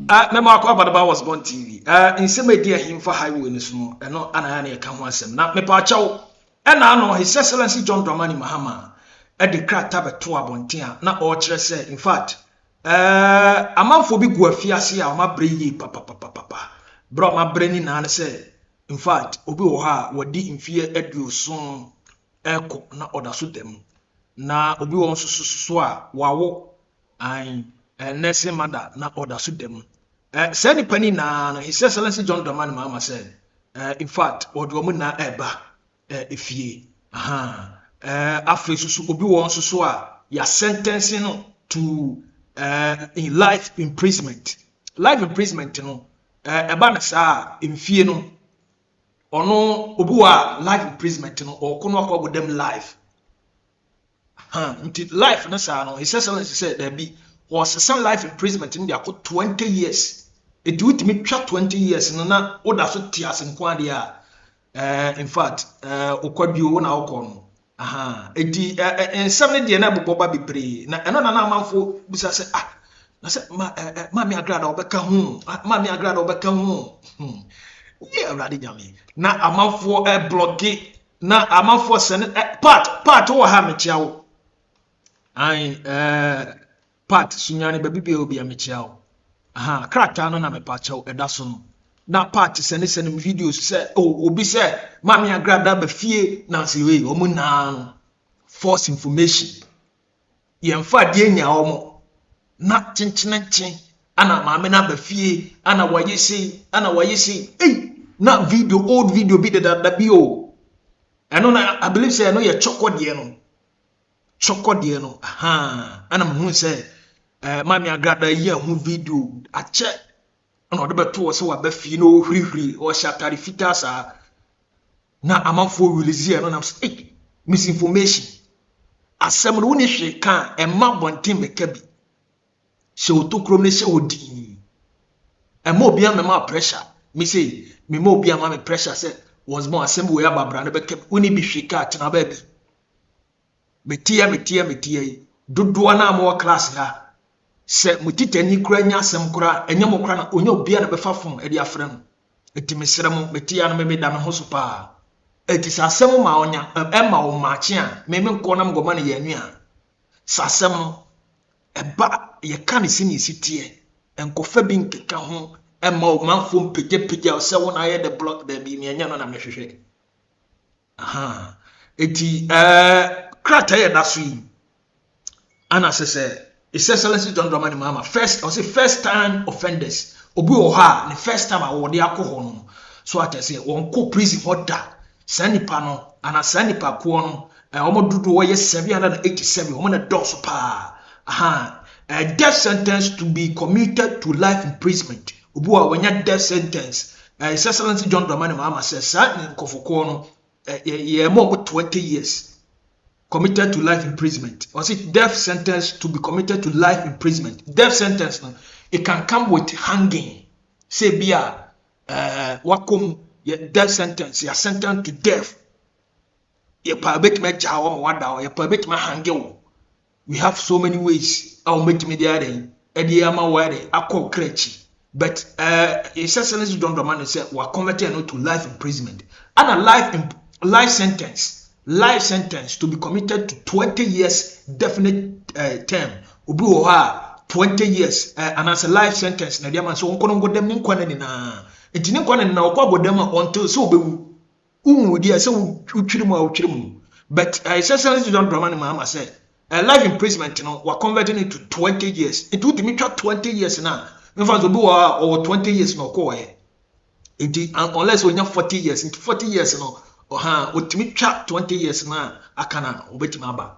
Memo Agradaa was born TV. In some idea him for highway in the snow, and not an come once him. Not me pacho. And I know His Excellency John Dramani Mahama at the crack tab at 2 abontia. Not all say, in fact, a man for big guafiasia, my brain, papa. Brought my brain in and said, in fact, Obi Oha, what did in fear Edu soon, echo, not order suit them. Na Obi wants to swa, wawo, and nursing mother, not order suit them. Send penny na His Excellency John Dramani Mahama said, in fact, what woman na eba, if ye, after Obi wants to swa, ya sentencing to in life imprisonment. Life imprisonment, you know, about sa in fear no, or no, Obuwa life imprisonment, you know, or kono with them life. Life, no, sir, no, His Excellency said there was some life imprisonment in there for 20 years. It do it me 20 years, no, na, oda so tears in Quadia. In fact, Okwabi na okon. And some day na boba be pray. Na another man for bisa say na say mami Agradaa obeka hu. Mami Agradaa obeka hu. Yeah, already jami. Na amanfo blogge na amanfo send part wo ha mechiawo. Part sunyane baby be obi amechiawo. Character no na me pachawo edaso no. Na part send videos say obi say mami Agradaa be fie na say we omo na false information yemfa de nya omo na chinchinenchen ana mami na be fie ana wayesi na video old video be da bi o eno na I believe say no ye chokode no ana mu say mami Agradaa ye hu video ache ana ode beto so wa ba fie no hwihwiri o shatari fitasa na amanfo release no na say misinformation asem no woni hwe kan emma bonten meka bi se otokrom ne se odi emma obi amema pressure me say me mo obi amema pressure say was more asem we ababra ne beka woni bi hwe ka tena ba bi metia dodo na mo class ha se mutitani kura nya asem kura enya mo kura na onya obi na befa fon e dia frem etimesere mo metia no me da me ho so pa eti sasem ma onya emma o machi a me nko na mgoma na yanu a sasem no eba ye kan sini sitie enkofa bi nkeka ho emma o manfo mpege o se wona ye the block there bi me anya no na mehwehwe eti krata ye da so yi ana sese His Excellency John Dramani Mahama first time offenders obi o ha the first time awode akoho no so atese won ko prison order sanipa no ana sanipa ko no omo dudu wo ye 787 omo na dose pa death sentence to be commuted to life imprisonment obi wa wanya death sentence His Excellency John Dramani Mahama says sa nkofoko no ye mo 20 years committed to life imprisonment or it death sentence to be committed to life imprisonment. Death sentence no, it can come with hanging. Say bia wakum death sentence you are sentenced to death. You permit me jaw wada you permit me hanging. We have so many ways I'll make me there Ediama wade akọ krechi. But His Excellency John Dramani said we are converted to life imprisonment and a life sentence to be committed to 20 years definite term. Obi wo ha 20 years and as a life sentence na dia man so onko ngo dem ni nkwane ni na enti ni nkwane na okwa bodem until so obewu umu dia se utwirimu but His Excellency John Dramani Mahama said life imprisonment no we converting it to 20 years it would mean 20 years na in fact obi wo or 20 years no ko ye enti unless we 40 years into 40 years no otimi twa 20 years na akana obetimi aba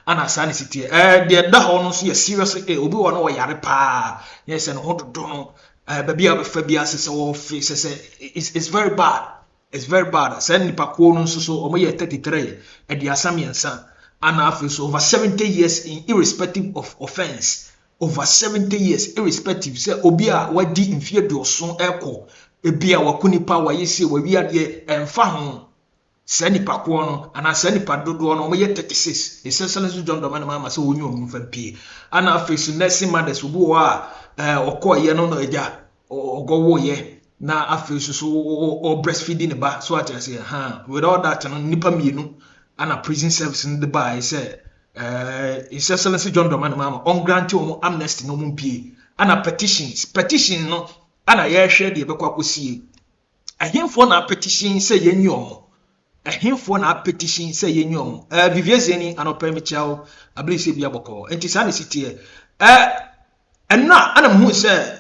ana sane sitie de da ho no so ye serious obi wo no yare pa yes no hododo no baby abefa bi asese wo face say it's very bad say nipa ko no so omo ye 33 e de asamiensa ana afi so over 70 years in irrespective of offense over 70 years irrespective say obi a wadi mfie do so eko ebia wakunipa wayese wawiade emfa ho sɛ nipa ko no ana sɛ nipa dodo no ɔmo yɛ 36 essentially John Dramani Mahama sɛ onyo ɔmo fa pie ana afesu nursing mothers obi wɔ a ɔkɔɔyɛ no agya ɔgɔwɔyɛ na afesu so o breastfeeding ne ba so ati say with all that no nipa mienu ana prison service no de ba say essentially John Dramani Mahama on grant ɔmo amnesty no mo pie ana petition no ana yɛhwɛ de bɛkɔ akosie ahemfo na petition sɛ yenyi ɔmo ahemfo na petition sɛ yenyi ɔmo viviezeni anɔpɛ me kyɛw ablese bia bɔkɔ enti saa ne sitie ɛna ana mu sɛ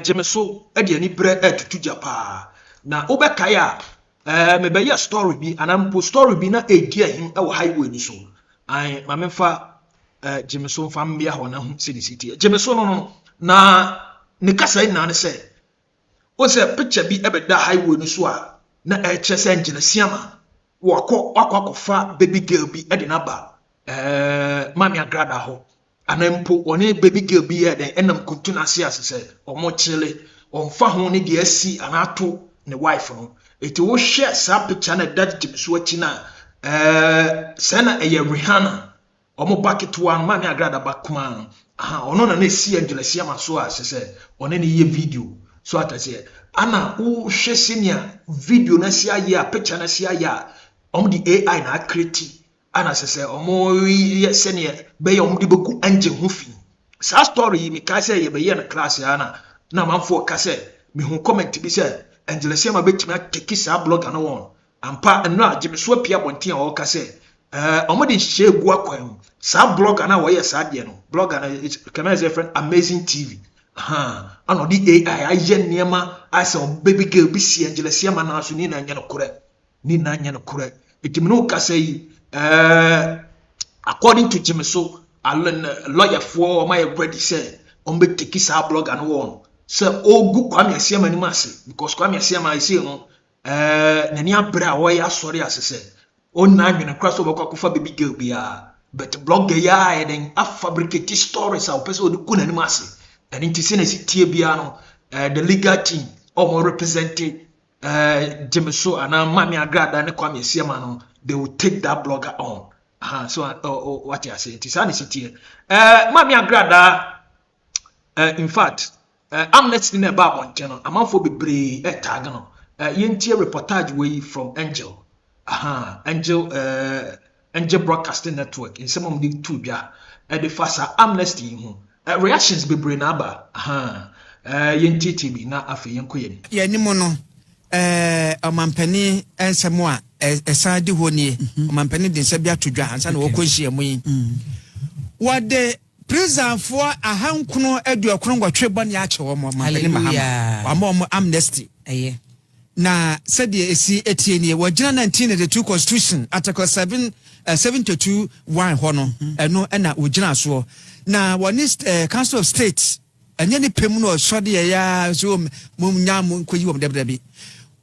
Gemeso de ani bre tutu japa na obɛkae a me bɛyɛ story bi anampo story bi na edi ahim ɛwɔ highway ni so ai ma memfa Gemeso fa mbia hɔ na hu sɛ ne sitie Gemeso no na ne kasa ina ne sɛ o sɛ picture bi ɛbɛda highway ni so a na ɛkyɛ sɛ ngina siama wakɔ baby girl bi ɛde na ba mami Agradaa hɔ anampo one baby girl bi ɛde enam kuntu na ase sɛ ɔmo kyele ɔmfa ho ne de asi anato ne wife no eti wo hwɛ sa picture na that Gemeso akyi na sɛ na ɛyɛ Rihanna ɔmo baketwa mami Agradaa bakuma no ɔno na esi ngina siama so a sɛ ɔne ne yɛ video so atase ana wo hwɛ senior video na si aye a picture na si aye a di AI na create ana sɛ yɛ senior be yɛ di beku engine ho fi sa story mi ka sɛ yɛ be yɛ na class ya na manfo ka sɛ mi hu comment bi sɛ Angelesi ma betimi ateki sa blogger no won ampa eno a Gemeso apia bonten a wo ka sɛ di hye gu akwan sa blogger na wo yɛ sa de no blogger na Gemeso friend Amazing TV ano di AI aye niema asa baby girl bi si Angelesi ma na so ni na nya no kore etimi no ka sɛ according to Gemeso lawyer for my ready say on be take sa blogger no won sɛ ogu Kwame Asiama ni mase because Kwame Asiama I say no nani abra wo ya sorry asese onna adwene kra so bɛkɔ akɔfa baby girl bia but blogger ya den fabricate stories a person odi ku nani mase and nti se na si tie bia no the legal team or represented Gemeso and Mami Agradaa ne Kwame Asiama no they will take that blogger on so what you say it is an city Mami Agradaa in fact amnesty na ba bon channel amanfo bebre tag no yentie reportage way from Angel Angel Broadcasting Network in some of the two bia the fasa amnesty hu reactions bebre na ba yentie TV na afi yenkoye ye ni mo no omampani ensemo a esan de ho nie omampani de nsa bia todwa ansa na wokonhia mu yi wode prison for ahankuno aduokono ngwatwe bone ya kyewo mo omampani Mahama wa mo amnesty na said esi etie nie wagina 1992 constitution article 772 1 hono eno na wogina so na one council of state anya ni pem no sode ya so mum nyam koyi wom debrabi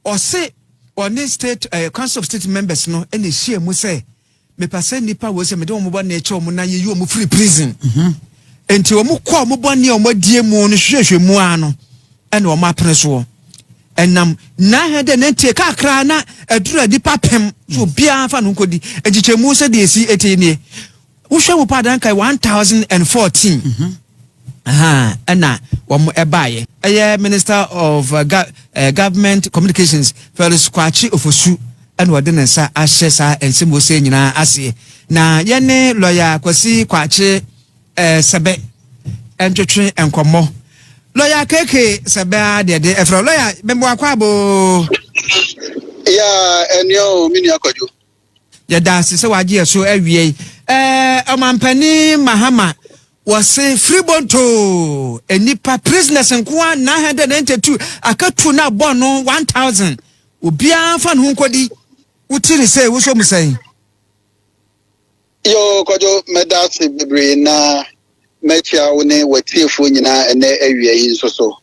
or say on state council of state members no any share mu say me pase nipa wo say me don mo bo na eche mo na ye mo free prison enti wo mo kwa mo bo ne o mo die mu no hwehwe mu ano ene o ma pene so enam na hede na tie kakra na adura dipa pem so bia fa no nkodi agiche mu say de esi etie nie wo hwe mo padan kai 1014 Anna, one ebaye. Minister of Government Communications, Felix Kwachi Ofosu, and Wadensa, Ashesa, and Simbo Senina, Asi. Na Yene, lawyer, Kwasi, Kwachi, Sabe, and Jotrin, and Kwamo. Lawyer Keke, Sabe, the Efro lawyer, Memwa Kwabo. And yo, Miniakoju. Ya dance, so I dear, so every Omampani Mahama. Was say Freebonto and nipa prisoners and kwa 992 akatu na bono 1000 ubia fan hunkodi utiri say wo so mu say yo kojo medasi bebre na mechia woni watiefo nyina ene awie yi so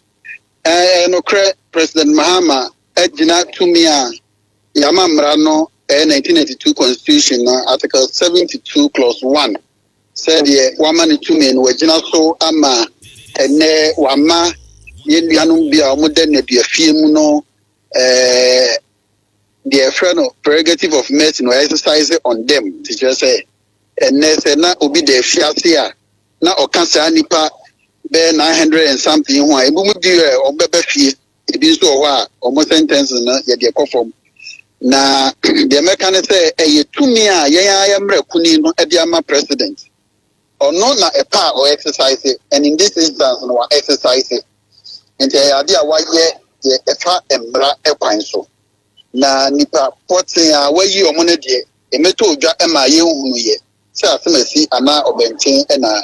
no kre President Mahama agina tumi a yamamra no 1992 constitution article 72 clause 1 said ye woman to men wagina so ama ene wama ye nuanum bia omo de na bia fie mu no the friend prerogative of mercy no exercise on them. Teacher say, and they say na obi de fiasia na okansa nipa be 900 and something ho e bu mu di obebe fie e bi so ho almost sentence na ye de kofom na the mechanic say e tumi a ye mra kuni no e de ama president or no na a part or exercise it, and in this instance no exercise it and the idea why ye e fa embra e kwan so na nipa potin a wayi omone de e meto odwa e ma ye hunu ye say asemasi ana obenten e na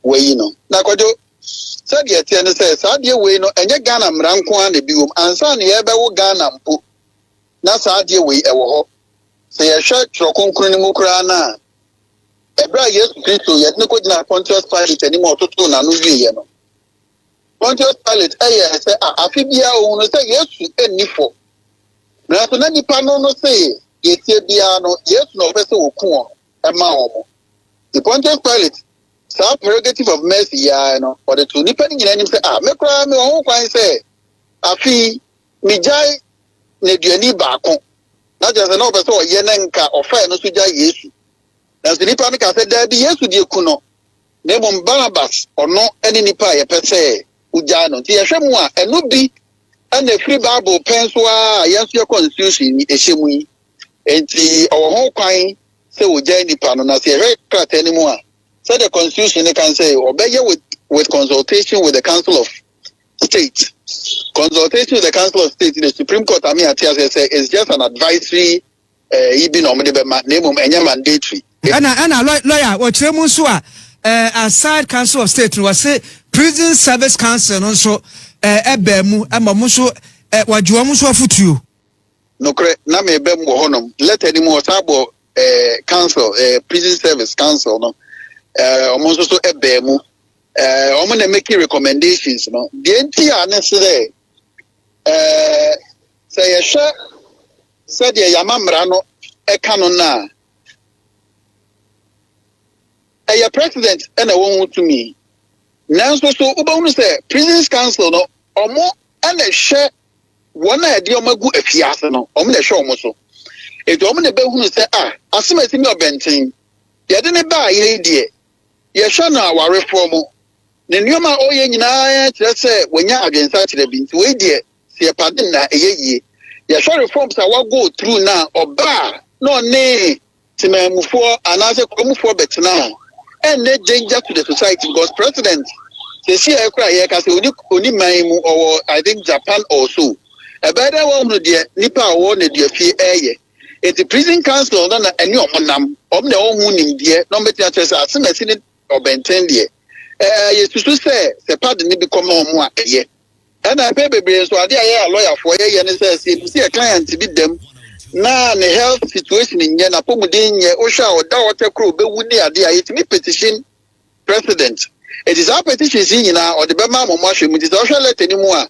wayi no na kojo said ye tie ne say sa de we no enye Ghana mranko an na biwom ansa na ye be wo Ghana mpo na sa de we e wo ho say ye hwe trokonkron ni mu kra na ebra Yesu Kristo ye ne ko dina Pontius Pilate ni mo toto na no wie ye no Pontius Pilate say afi bia o no say Yesu enifo na so na nipa no say ye tie bia no Yesu no be say okun e ma omo the Pontius Pilate some prerogative of mercy ya no or the two nipa ni nyina nim say me kra me ho kwan say afi mi jai ne duani baako na je say no be say o ye na nka ofa no so jai Yesu na so nipa no ka say da bi Yesu die ku no na mo Barnabas ono eni nipa ye pese uja no ti ye hwemu a eno bi ana free Bible penso a yesu your constitution ni ehemu yi enti o ho kwan say uja nipa no na say hwe krata ni mu a so the constitution can say obey with consultation with the Council of State. Consultation with the Council of State in the Supreme Court, I mean, say is just an advisory. Even on the name mandatory. Anna lawyer, what Tremusua, aside Council of State was say Prison Service Council also ebemu amamuso wajuamuso futu. No correct. Na me bemu honum. Let any more sabo council Prison Service Council no. Almost also ebemu omo na make recommendations no the entire necessary say ye sha said ye yamamra no e kanu na e president e na won to me nanso so ubonu say Prison Council no omo e na hwe wona e de omagu afiase no omo na hwe omo so e de omo na be hunu say asemasi mi obenten ye de ne ba ye die ye hwe na wa reform ne nyoma oye nyina kire se wonya adwensa kire bi nti we die se pardon na eyeye ye hwe reforms a wa go through na oba no ne timamufo anase komufo betena and ne danger to the society because president se see e kra ye ka se oni man mu or I think Japan also e better one no de nipa wo ne de fie eye the Prison Council na eni omonam omne ohun nimde no beti a chese asemasi ni obenten de yesusu se pardon ni become omo a ye and I pay bebre so ade aye lawyer for ye ne say see a client bi dem na ne health situation nye na pomuden nye o hwa o da o tekro be wuni ade aye timi petition president it is our petition nyina o de be ma mo ahwe mu dis o hwa letter ni mu a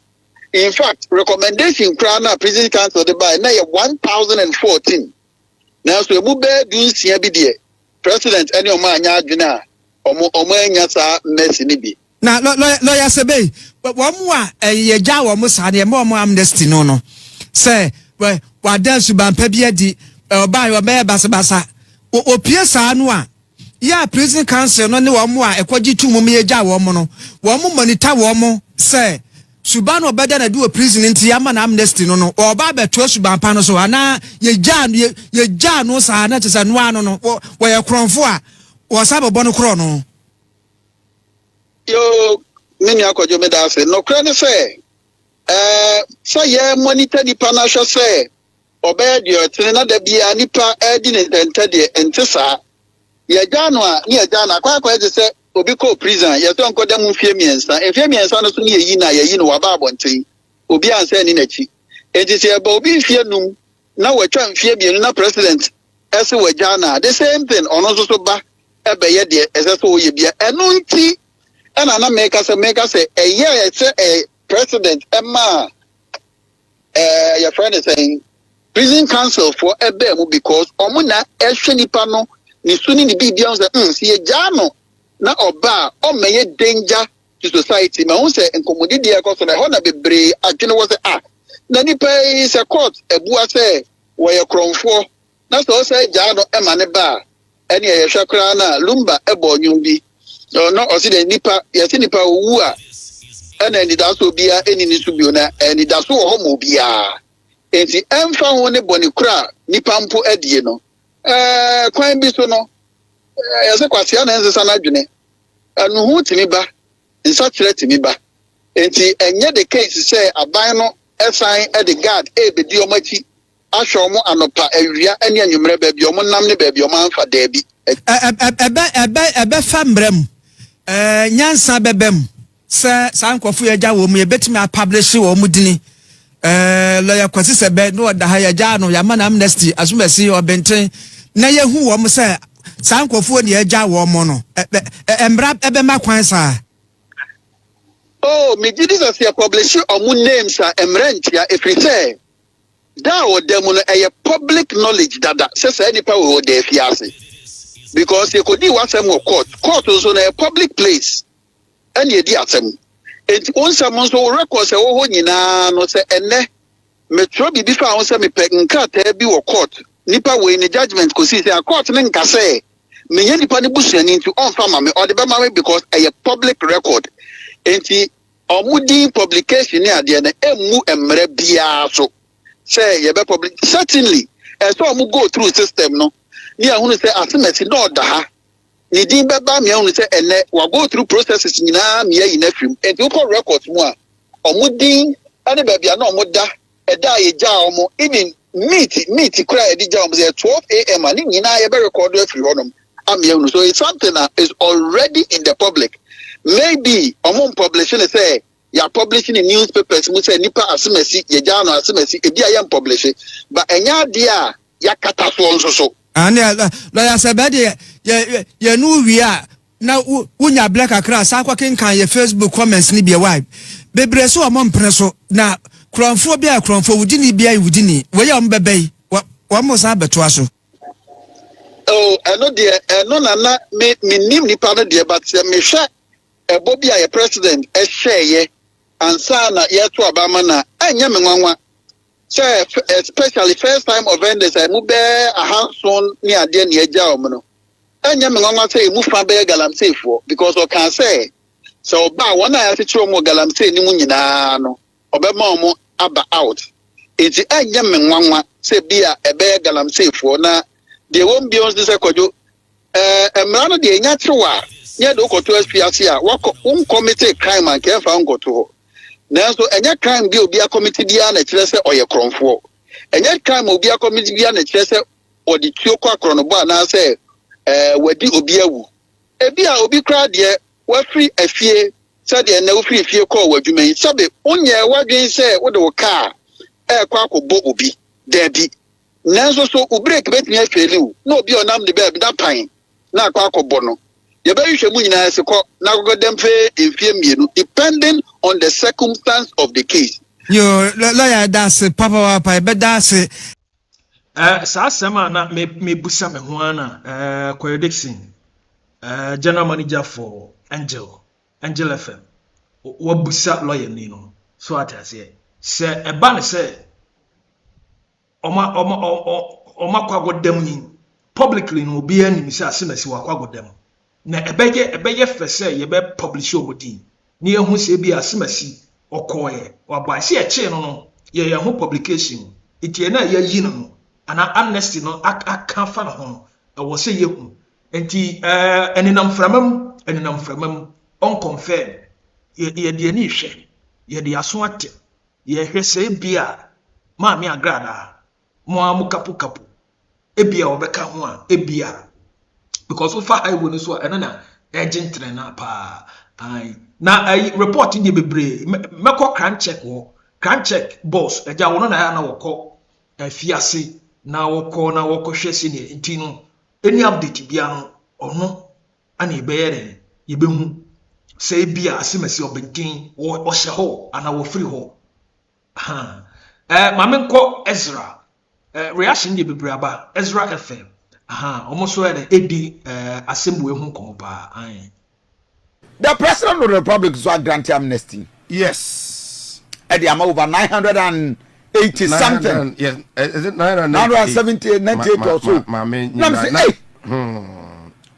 in fact recommendation kra na Prison Council de by na ye 1014 na so ebu be du nsia bi de president any o ma anya adwena omo anya sa mercy ni bi na lawyer sebe wo mu a ye gya wo mu sa de mo amnesty no say wa dance bampa bi adi oba yo be basa opie sa no a ya Prison Council no ne wo mu a ekwaji tu mu ye gya wo mu no wo mu monitor wo mu say suban obeda na do prison nti ya ma na amnesty no oba beto suban pa no so ana ye gya no sa na tesa no ano no wo ye kronfo a wo sa bebo no kro no yo mini akojo me da se no kra ne say so ye monitor di pa na hwe say oba de otene na da bia nipa edi ne tente de entesa ye gya no a ne ye gya na kwa je say obi ko prison ye so nkoda mu fie miensa no so ne yi na ye no waba abonten obi ansa ni nachi enti se ba obi fie num na watwa mfie bienu na president ese wagya na the same thing ono so ba ebe ye de ese so ye bia eno nti na make us eye ese president emma your friend is saying Prison Council for ebe mu because omo na ehwe nipa no ni suni ni bibia on say si ye gya no na oba o meye danger to society ma won say enkomodi de ekoso na ho na bebre adwene wo say na nipa is a court ebua say wɔyɛ krɔmfoɔ na sɛ ɔsɛ gyaa no ɛma ne ba a ɛne ɛyɛhwɛ koraa na lumba ɛbɔ ɔnwom bi ɔno ɔsi dɛ nipa yɛsi nipa owu a ɛna anidaso obiara ɛni ne so bio na anidaso wɔ hɔ ma obiara enti ɛmfa ho ne bɔ ne kura nipa mpo adie no kwan bi so no yɛsɛ kwasia na nsesa na adwene ɛno ho timi ba nsa kyerɛ timi ba enti ɛnyɛ the case sɛ aban no ɛsan ɛde guard ɛbɛdi ɔmo akyi ahwɛ ɔmo anɔpa awia ɛne anwummerɛ baabi ɔmo nam ne baabi ɔmo amfa daabi ɛbɛfa mmerɛ mu nyansa bɛbɛ mu sɛ saa nkɔfo yɛgya wɔ mu yɛbɛtumi apublish wɔ mu dini lɔya kwasi sɛ bɛ no ɔda ha yɛgya no yɛama na amnesty asomasi ɔbɛnten na yɛhu wɔ mu sɛ saa nkɔfo ne yɛgya wɔ mu no mmra ɛbɛma kwan saa me did this as a publish ɔmo names a mmra ntia ɛfiri sɛ da ɔda mu no ɛyɛ public knowledge dada sɛ sɛ nipa wɔ ɔda afiase because yɛkɔdi wasɛm wɔ court nso na a public place ɛne yɛdi asɛm enti onsɛm nso record sɛ wɔhɔ nyinaa no sɛ ɛnɛ metwerɛ biribi fa ho sɛ mepɛ nkrataa bi wɔ court nipa wɔ ne judgment kɔsi sɛ court ne nka sɛ menyɛ nipa ne busuani nti ɔmfa ma me ɔde bɛma me because ɛyɛ public record enti ɔmudi publication ne adeɛ no ɛmmu mmerɛ biara so sɛ yɛbɛ public certainly ɛsɛ ɔmo go through system no ni ahunu sɛ asemɛsi na ɔda ha ne din bɛba mea hunu sɛ ɛnɛ wa go through processes nyinaa mea yi na fim enti wokɔ records mu a ɔmo din ɛne baabi a na ɔmo da ɛda a yɛgyaa ɔmo even meet kora a yɛde gyaa ɔmo sɛ 12 a.m. a ne nyinaa yɛbɛ record afiri hɔnom amea hunu so it's something that is already in the public maybe ɔmo publish ne sɛ yɛ publishing in newspapers mu sɛ nipa asemɛsi yɛgyaa no asemɛsi ebi a yɛn publish but ɛnyɛ adeɛ a yɛakata soɔ nso so ane lɔya sɛ bɛde yɛno wie a na wonya black akra saa kɔkenkan yɛ Facebook comments ne bia why bebree so ɔmo mpene so na krɔmfoɔ bi a krɔmfoɔ wudini bi a wudini wɔyɛ ɔmo bɛbɛ yi wɔmo saa bɛtoa so ɛno deɛ ɛno nana me nim nipa no deɛ but sɛ mehwɛ ɛbɔ bi a yɛ president ɛhyɛɛyɛ ansa na yɛto abama na ɛnyɛ me nwanwa sɛ especially first time offenders a mu bɛɛ ahanson ne adeɛ ne agya ɔmo no ɛnyɛ me nwanwa sɛ emu fa bɛyɛ galamseyfoɔ because ɔka sɛ ɔba wɔn a yɛakyekyere ɔmo galamsey ne mu nyinaa no ɔbɛma ɔmo aba out enti ɛnyɛ me nwanwa sɛ bi a ɛbɛyɛ galamseyfoɔ na deɛ wɔn bi ɔnso sɛ kɔdwo mmara no deɛ ɛnya kyerew a nyɛ de wokɔto aspiase a wonkɔmite crime a nkɛmfa nkɔto hɔ nanso ɛnyɛ crime bi obi akɔmite biara na kyerɛ sɛ ɔyɛ krɔmfoɔ ɛnyɛ crime obi akɔmite biara na kyerɛ sɛ ɔde tuo kɔ akorɔnobɔ anaasɛ wadi obi awu ebi a obi kora deɛ wafiri afie sɛdeɛ ɛnɛ wofiri fie kɔɔ w'adwuma yi sɛbe wonyɛ w'adwen sɛ wode wo kaa ɛɛkɔ akɔbɔ obi daabi nanso so wo break bɛtumi afeeli wo na obi a ɔnam de baabi na pan na akɔ akɔbɔ no yɛbɛhwehwɛ mu nyinaa sɛ kɔ na akɔkɔdɛm fɛ mfie mmienu depending on the circumstance of the case. Lawyer that's papa yɛbɛda ase saa asɛm a na mebusa me ho ana Koyo Dixon general manager for Angel FM wabusa lawyer ni no so ataseɛ sɛ ɛba ne sɛ ɔma kwagɔdam ni publicly no obi anim sɛ asemasi wa kwagɔdam na ɛbɛyɛ fɛ sɛ yɛbɛ publish omodin ne yɛhu sɛ bi asemasi ɔkɔɔyɛ waba sɛ yɛkyee no yɛyɛ ho publication itie na yɛyi no ana amnesty no aka fa no ho ɛwɔ sɛ yɛhu enti ɛnenam framam on confirm yɛde ani hwɛ yɛde aso ate yɛhwɛ sɛ bi a maame Agradaa mo amu kapu ebia obeka ho a ebia because we fa highway no so eno na agent train na pa ai na report ndi bebre meko CrimeCheck Boss eja wono na ya na wokọ afiase na wokọ hwe se ne nti no any update bia no ono ana ebeyere yebehu se bia asemasi obentin wo hye ho ana wo free ho ha mamenko Ezra reaction de bebre aba Ezra FM almost where edi assembly hu komba the president of the republic so grant amnesty. Yes. Eddie am over 900 and 80 something. Yes, is it 978? 978, 98 or so.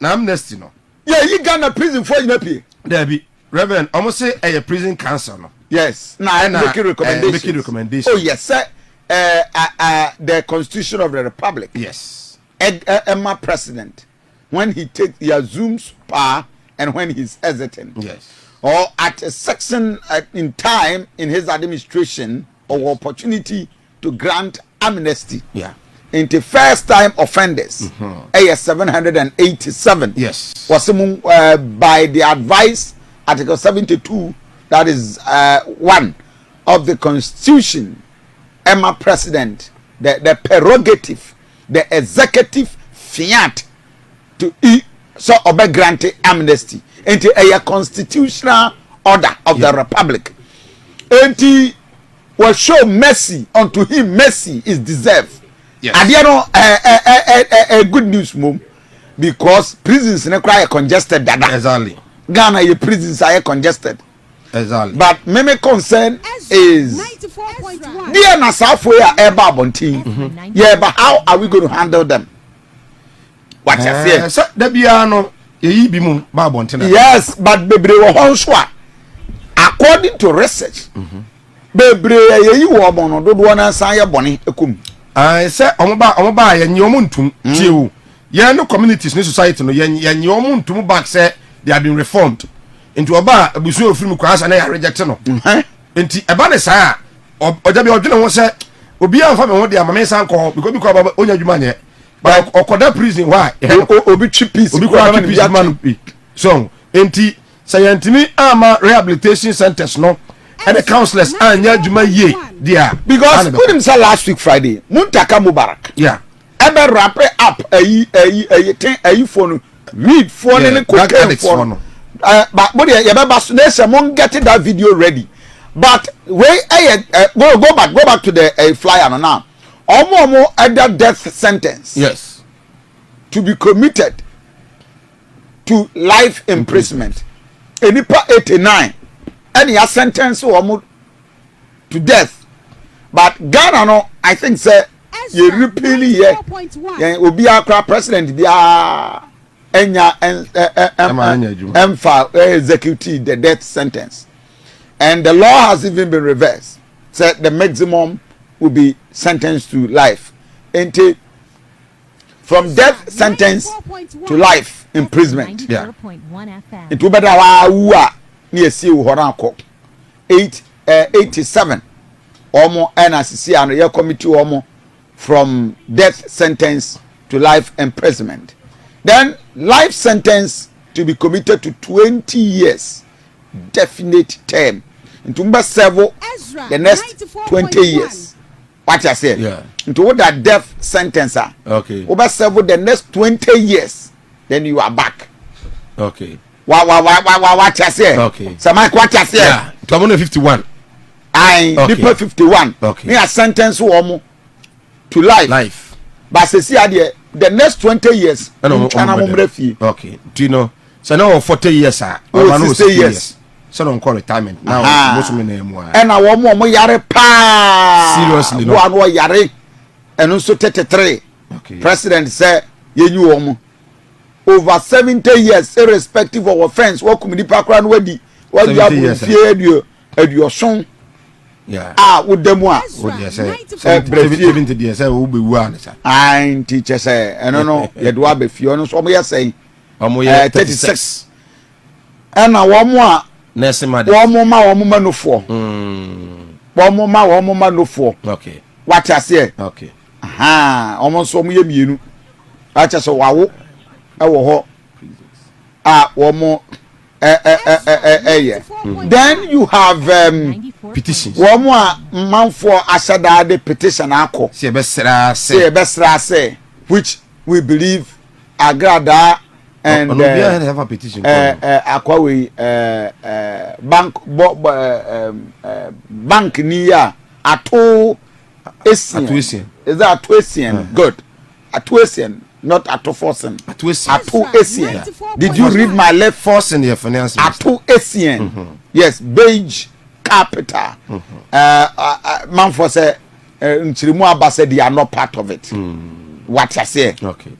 Na amnesty no. Yeah, you Ghana prison for you pay. There be Reverend, almost say a prison council no. Yes. Now making recommendations. Making recommendations. Oh yes, sir. The Constitution of the Republic. Yes. Emma president, when he assumes power and when he's hesitant. Yes. Or at a section in time in his administration or opportunity to grant amnesty. Yeah. Into first time offenders. 787. Yes. Was by the advice Article 72, that is 1 of the Constitution. Emma president, the prerogative, the executive fiat to so obey granted amnesty into a constitutional order of the republic. And he will show mercy unto him. Mercy is deserved. Yes. And you know a good news, mom, because prisons in cry congested. Dada. Exactly. Ghana, your prisons are congested. Exactly. But my concern is dear na Southway eba bontin. Yeah, but how are we going to handle them? What you say? So there be no ye bi mu ba bontin. Yes, but bebre wo honswa. According to research, bebre ye wo bono dodo na san ye bone ekum. Say omo ba ye nyi omo ntum tie o. Ye no communities ni society no ye nyi omo ntum back say they have been reformed. Into oba abusu ofiri mu kwasa na ya reject no. Enti eba ne saa oja bi odwene ho se obi anfa me ho de amame san ko because baba onya dwuma nye. But okoda prison why? Obi chi peace. Obi kwa peace man. So enti sayantimi ama rehabilitation centers no and the counselors anya dwuma ye dia. Because put him say last week Friday, Muntaka Mubarak. Yeah. Ebe wrap up ayi phone read phone ne cocaine phone. But you better get that video ready. But go back to the flyer now. Almost under death sentence. Yes. To be committed to life imprisonment. Enipa 89. Any sentence to death. But Ghana no, I think say you repeatedly here. Obi akra president dia execute the death sentence, and the law has even been reversed. Said the maximum will be sentenced to life. Until from death sentence to life imprisonment. Yeah. It will be the near see 87 or more NRCC and your committee or more from death sentence to life imprisonment. Then life sentence to be committed to 20 years definite term. Into several the next 20 years. What I said? Yeah. Into what that death sentence are. Okay. Over several the next 20 years, then you are back. Okay. What I said? Okay. So Mike, what I said? Yeah. 51. Okay. People 51. Okay. Me a sentence to life. Life. But see the next 20 years. Okay. Do you know? So now 40 years, sir. 60 years. So don't call retirement. Now most men more. And I want more yare pa. Seriously, no. One yare. And also 33. Okay. President said, you knew over 70 years, irrespective of offense. What community background ready? What you have feared your son. Yeah. With them one. What you say? 70 years, I will be one. I teacher say, I don't know. You do have a few. So we are saying, 36. And now one more. One more no four. One more no four. Okay. What I say? Okay. Almost so me you. I just wow. I will one more. Then you have petitions. One more man for Asada the petition ako. Say which we believe Agradaa and have a petition. Akwawi bank niya ato Asian. Is that Asian? Good. Atuasian, not Atoforsen. Atuasian. Did you read my left? Forcing the finance. Atuasian. Yes, beige capital. Man for say nchirimu aba said they are not part of it. What I say. Okay.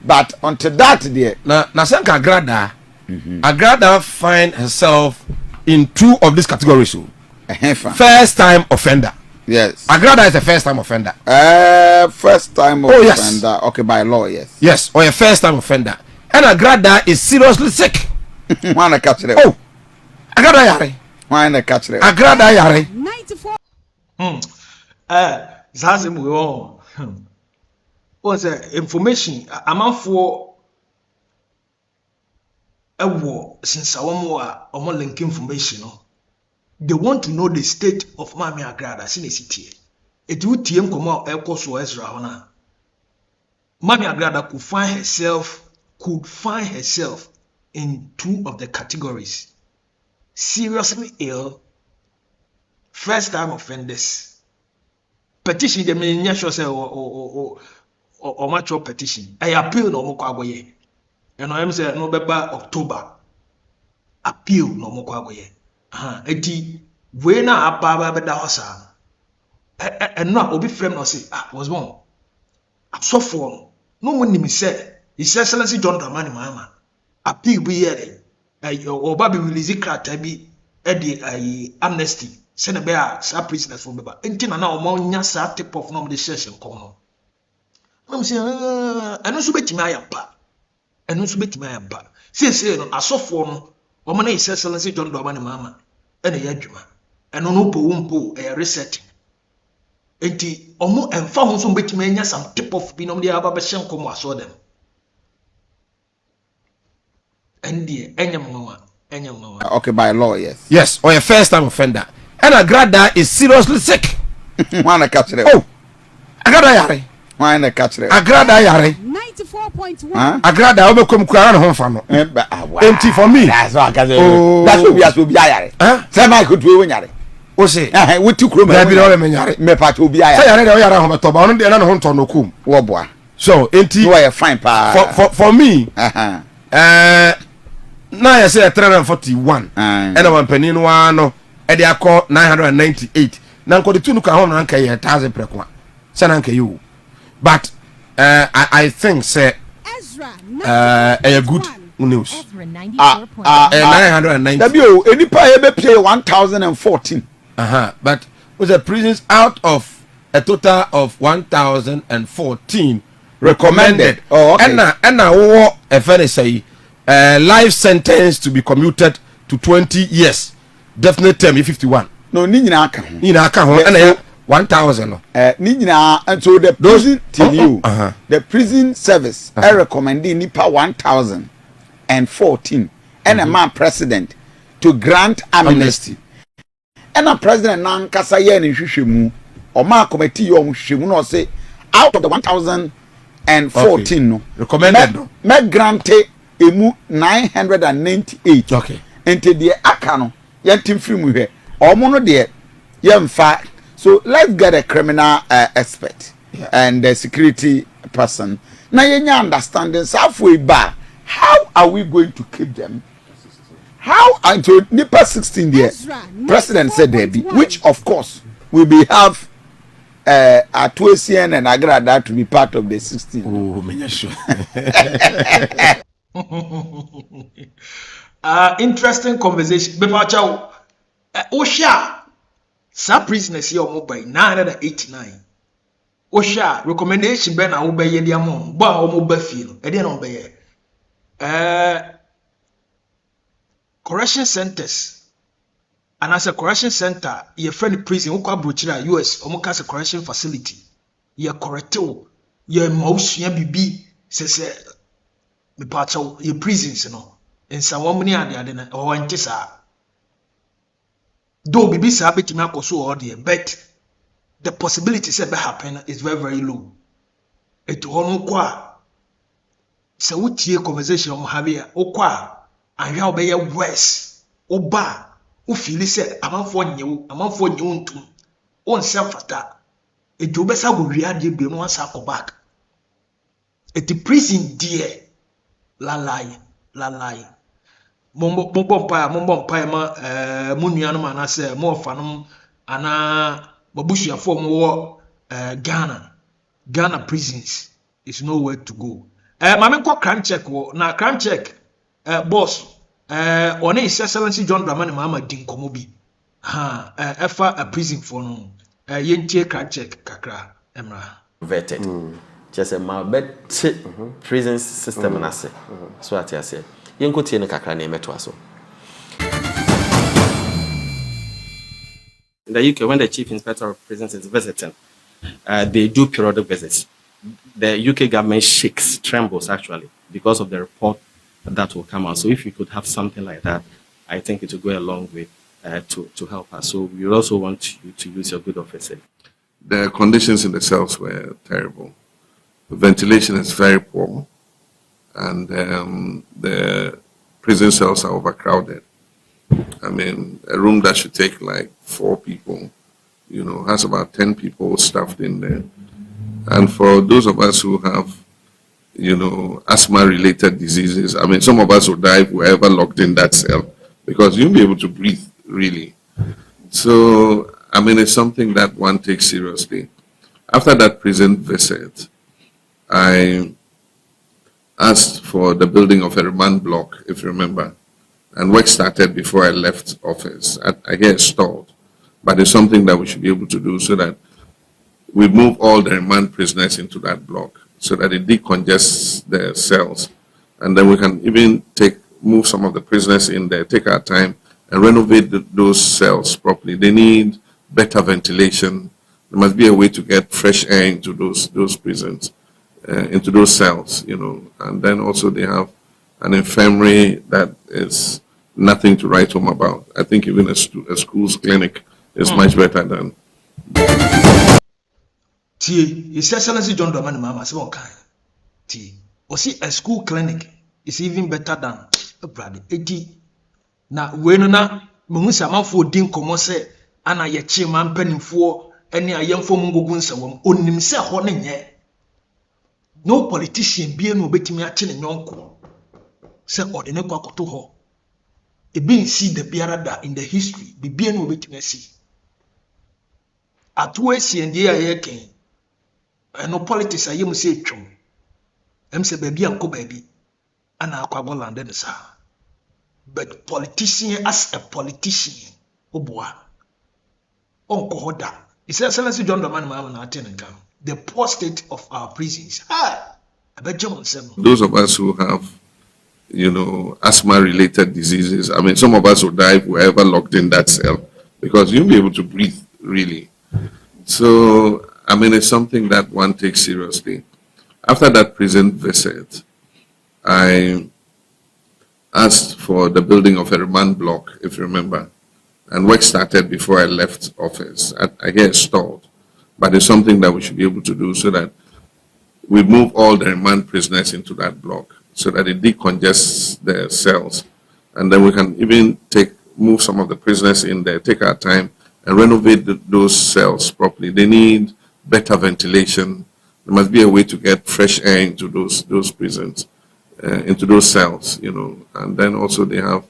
But until that there. Na senka Agradaa find herself in 2 of these categories. First time offender. Yes. Agradaa is a first time offender. First time offender. Yes. Okay, by law, yes. Yes, or a first time offender. And Agradaa is seriously sick. Wanna catch it? Oh, Agradaa yare. Wanna catch it? Agradaa yare. 94. Zazi mo. What's information? Amanfo ewo since omo link information no. They want to know the state of Mami Agradaa since it would TM come out so Ezra Hona. Mami Agradaa could find herself in 2 of the categories. Seriously ill, first time offenders. Petition the mean sure say or mature petition. I appeal no mokwagoye. And I am say no beba October. Appeal no mokwagoye. Eti we na ababa beda hosa no obi frame no say was born so for no money me say his excellency John Dramani Mahama appeal be here oba be release crata bi e the amnesty say na be a prisoners for beba enti na omo nya sa tip of no the session come no no say eno so betimi ayampa say no asofo no omo na his excellency John Dramani Mahama ene ya adwuma eno no po resetting enti omo emfa ho so betimi anya some tip of bi no dey aba be hyen komo aso dem ndie enyam no. Okay, by law, yes. Yes, or a first time offender. And Agradaa is seriously sick. Wanna catch it? Oh, Agradaa yare. Wanna catch it? Agradaa yare. 94.1. Agradaa obekom kura na ho fa no. Empty for me. That's what I say. That's what we are so be yare. Say my could we yare. O say, we took room. There be no me yare. Me part obi yare. Say yare de o yare ho beto ba ono de na ho nto no kum. Wo boa. So, empty. You are fine pa. For me. Now I say 341. And one penny no ano e dey akọ 998. Na nko de tunu ka ho na nka ye 1000 prekwa. Say na nka you. But I think say a good news. 990. W enipa e be pay 1014. But with the prisons out of a total of 1014 recommended. Oh, okay. And now a fair say life sentence to be commuted to 20 years. Definite term 51. No, ni nyina aka ho. Ni nyina aka ho and 1000 no. Ni nyina, and so the prison till you. The prison service I recommend nipa 1014 and a man president to grant amnesty. And a president nan kasa ye ni hwehwemu. O ma committee yo hwehwemu no say out of the 1014 no recommended no. Me grante emu 998. Okay. Enti de aka no yentim film hwe. Omo no de yemfa. So let's get a criminal expert and a security person. Now you understanding halfway back. How are we going to keep them? How until NIPA 16 there? President said there be, which of course will be have Atuesian and Agradaa to be part of the 16. Oh, me sure. Interesting conversation. Bepacha, Osha. Some prisoners here are by 989. Osha recommendation ben a obey the amount, but omo feel. I didn't obey. Correction centers. And as a correction center, your friend prison, who can brochira US, almost a correction facility. Your correcto, your mouse, your BB, says me part of your prisons, you know. And some woman are there, or antisa. Though BB sabi to make so all there, but the possibility say happen is very, very low. It won't qua. So what your conversation on Javier, or qua, and you obey worse, or bar, who feel say, I'm for you too. On self attack. It do better go read be one circle back. It the prison dear. La lie. Mombo pa ma munuanu manase mo fanum ana Babushia for more Ghana prisons is nowhere to go. Mame ko crime check wo na crime check boss on His Excellency John Dramani Mahama dinkomo bi efa a prison for no yentie crime check kakra emra vetted just a malbet prison system na se so ati ase yenko tie ne kakra na emeto aso. In the UK, when the Chief Inspector of Prisons is visiting, they do periodic visits. The UK government shakes, trembles actually, because of the report that will come out. So if you could have something like that, I think it will go a long way to help us. So we also want you to use your good office. The conditions in the cells were terrible. The ventilation is very poor, and the prison cells are overcrowded. I mean, a room that should take like 4 people, has about 10 people stuffed in there. And for those of us who have, asthma-related diseases, I mean, some of us will die if we're ever locked in that cell because you won't be able to breathe, really. So, I mean, it's something that one takes seriously. After that prison visit, I asked for the building of a remand block, if you remember. And work started before I left office. I hear it stalled, but it's something that we should be able to do so that we move all the remand prisoners into that block so that it decongests the cells. And then we can even move some of the prisoners in there, take our time, and renovate those cells properly. They need better ventilation. There must be a way to get fresh air into those prisons, into those cells, And then also they have an infirmary that is nothing to write home about. I think even a school's clinic is much better than. His Excellency John Dramani Mahama say okay. A school clinic is even better than a brother. Na na muhusa manfo din komo se ana ye chiman penimfo ene ayemfo mungogu nsawam onim se ho ne nye. No politician bia no betimi ache ne nyonko. Se ordinary kwakoto ho e bin see the biarada in the history be bia no betimi see atwe si ndie ayeken no politics ayem se twom em se ba bia nko ba bi ana akwabo lande ne sa but politician as a politician oboa onko hoda His Excellency John Dramani Mahama na atenga the poor state of our prisons those of us who have asthma-related diseases. I mean, some of us will die if we're ever locked in that cell because you won't be able to breathe, really. So, I mean, it's something that one takes seriously. After that prison visit, I asked for the building of a remand block, if you remember, and work started before I left office. I hear it stalled, but it's something that we should be able to do so that we move all the remand prisoners into that block, so that it decongests the cells. And then we can even move some of the prisoners in there, take our time, and renovate those cells properly. They need better ventilation. There must be a way to get fresh air into those prisons, into those cells, And then also they have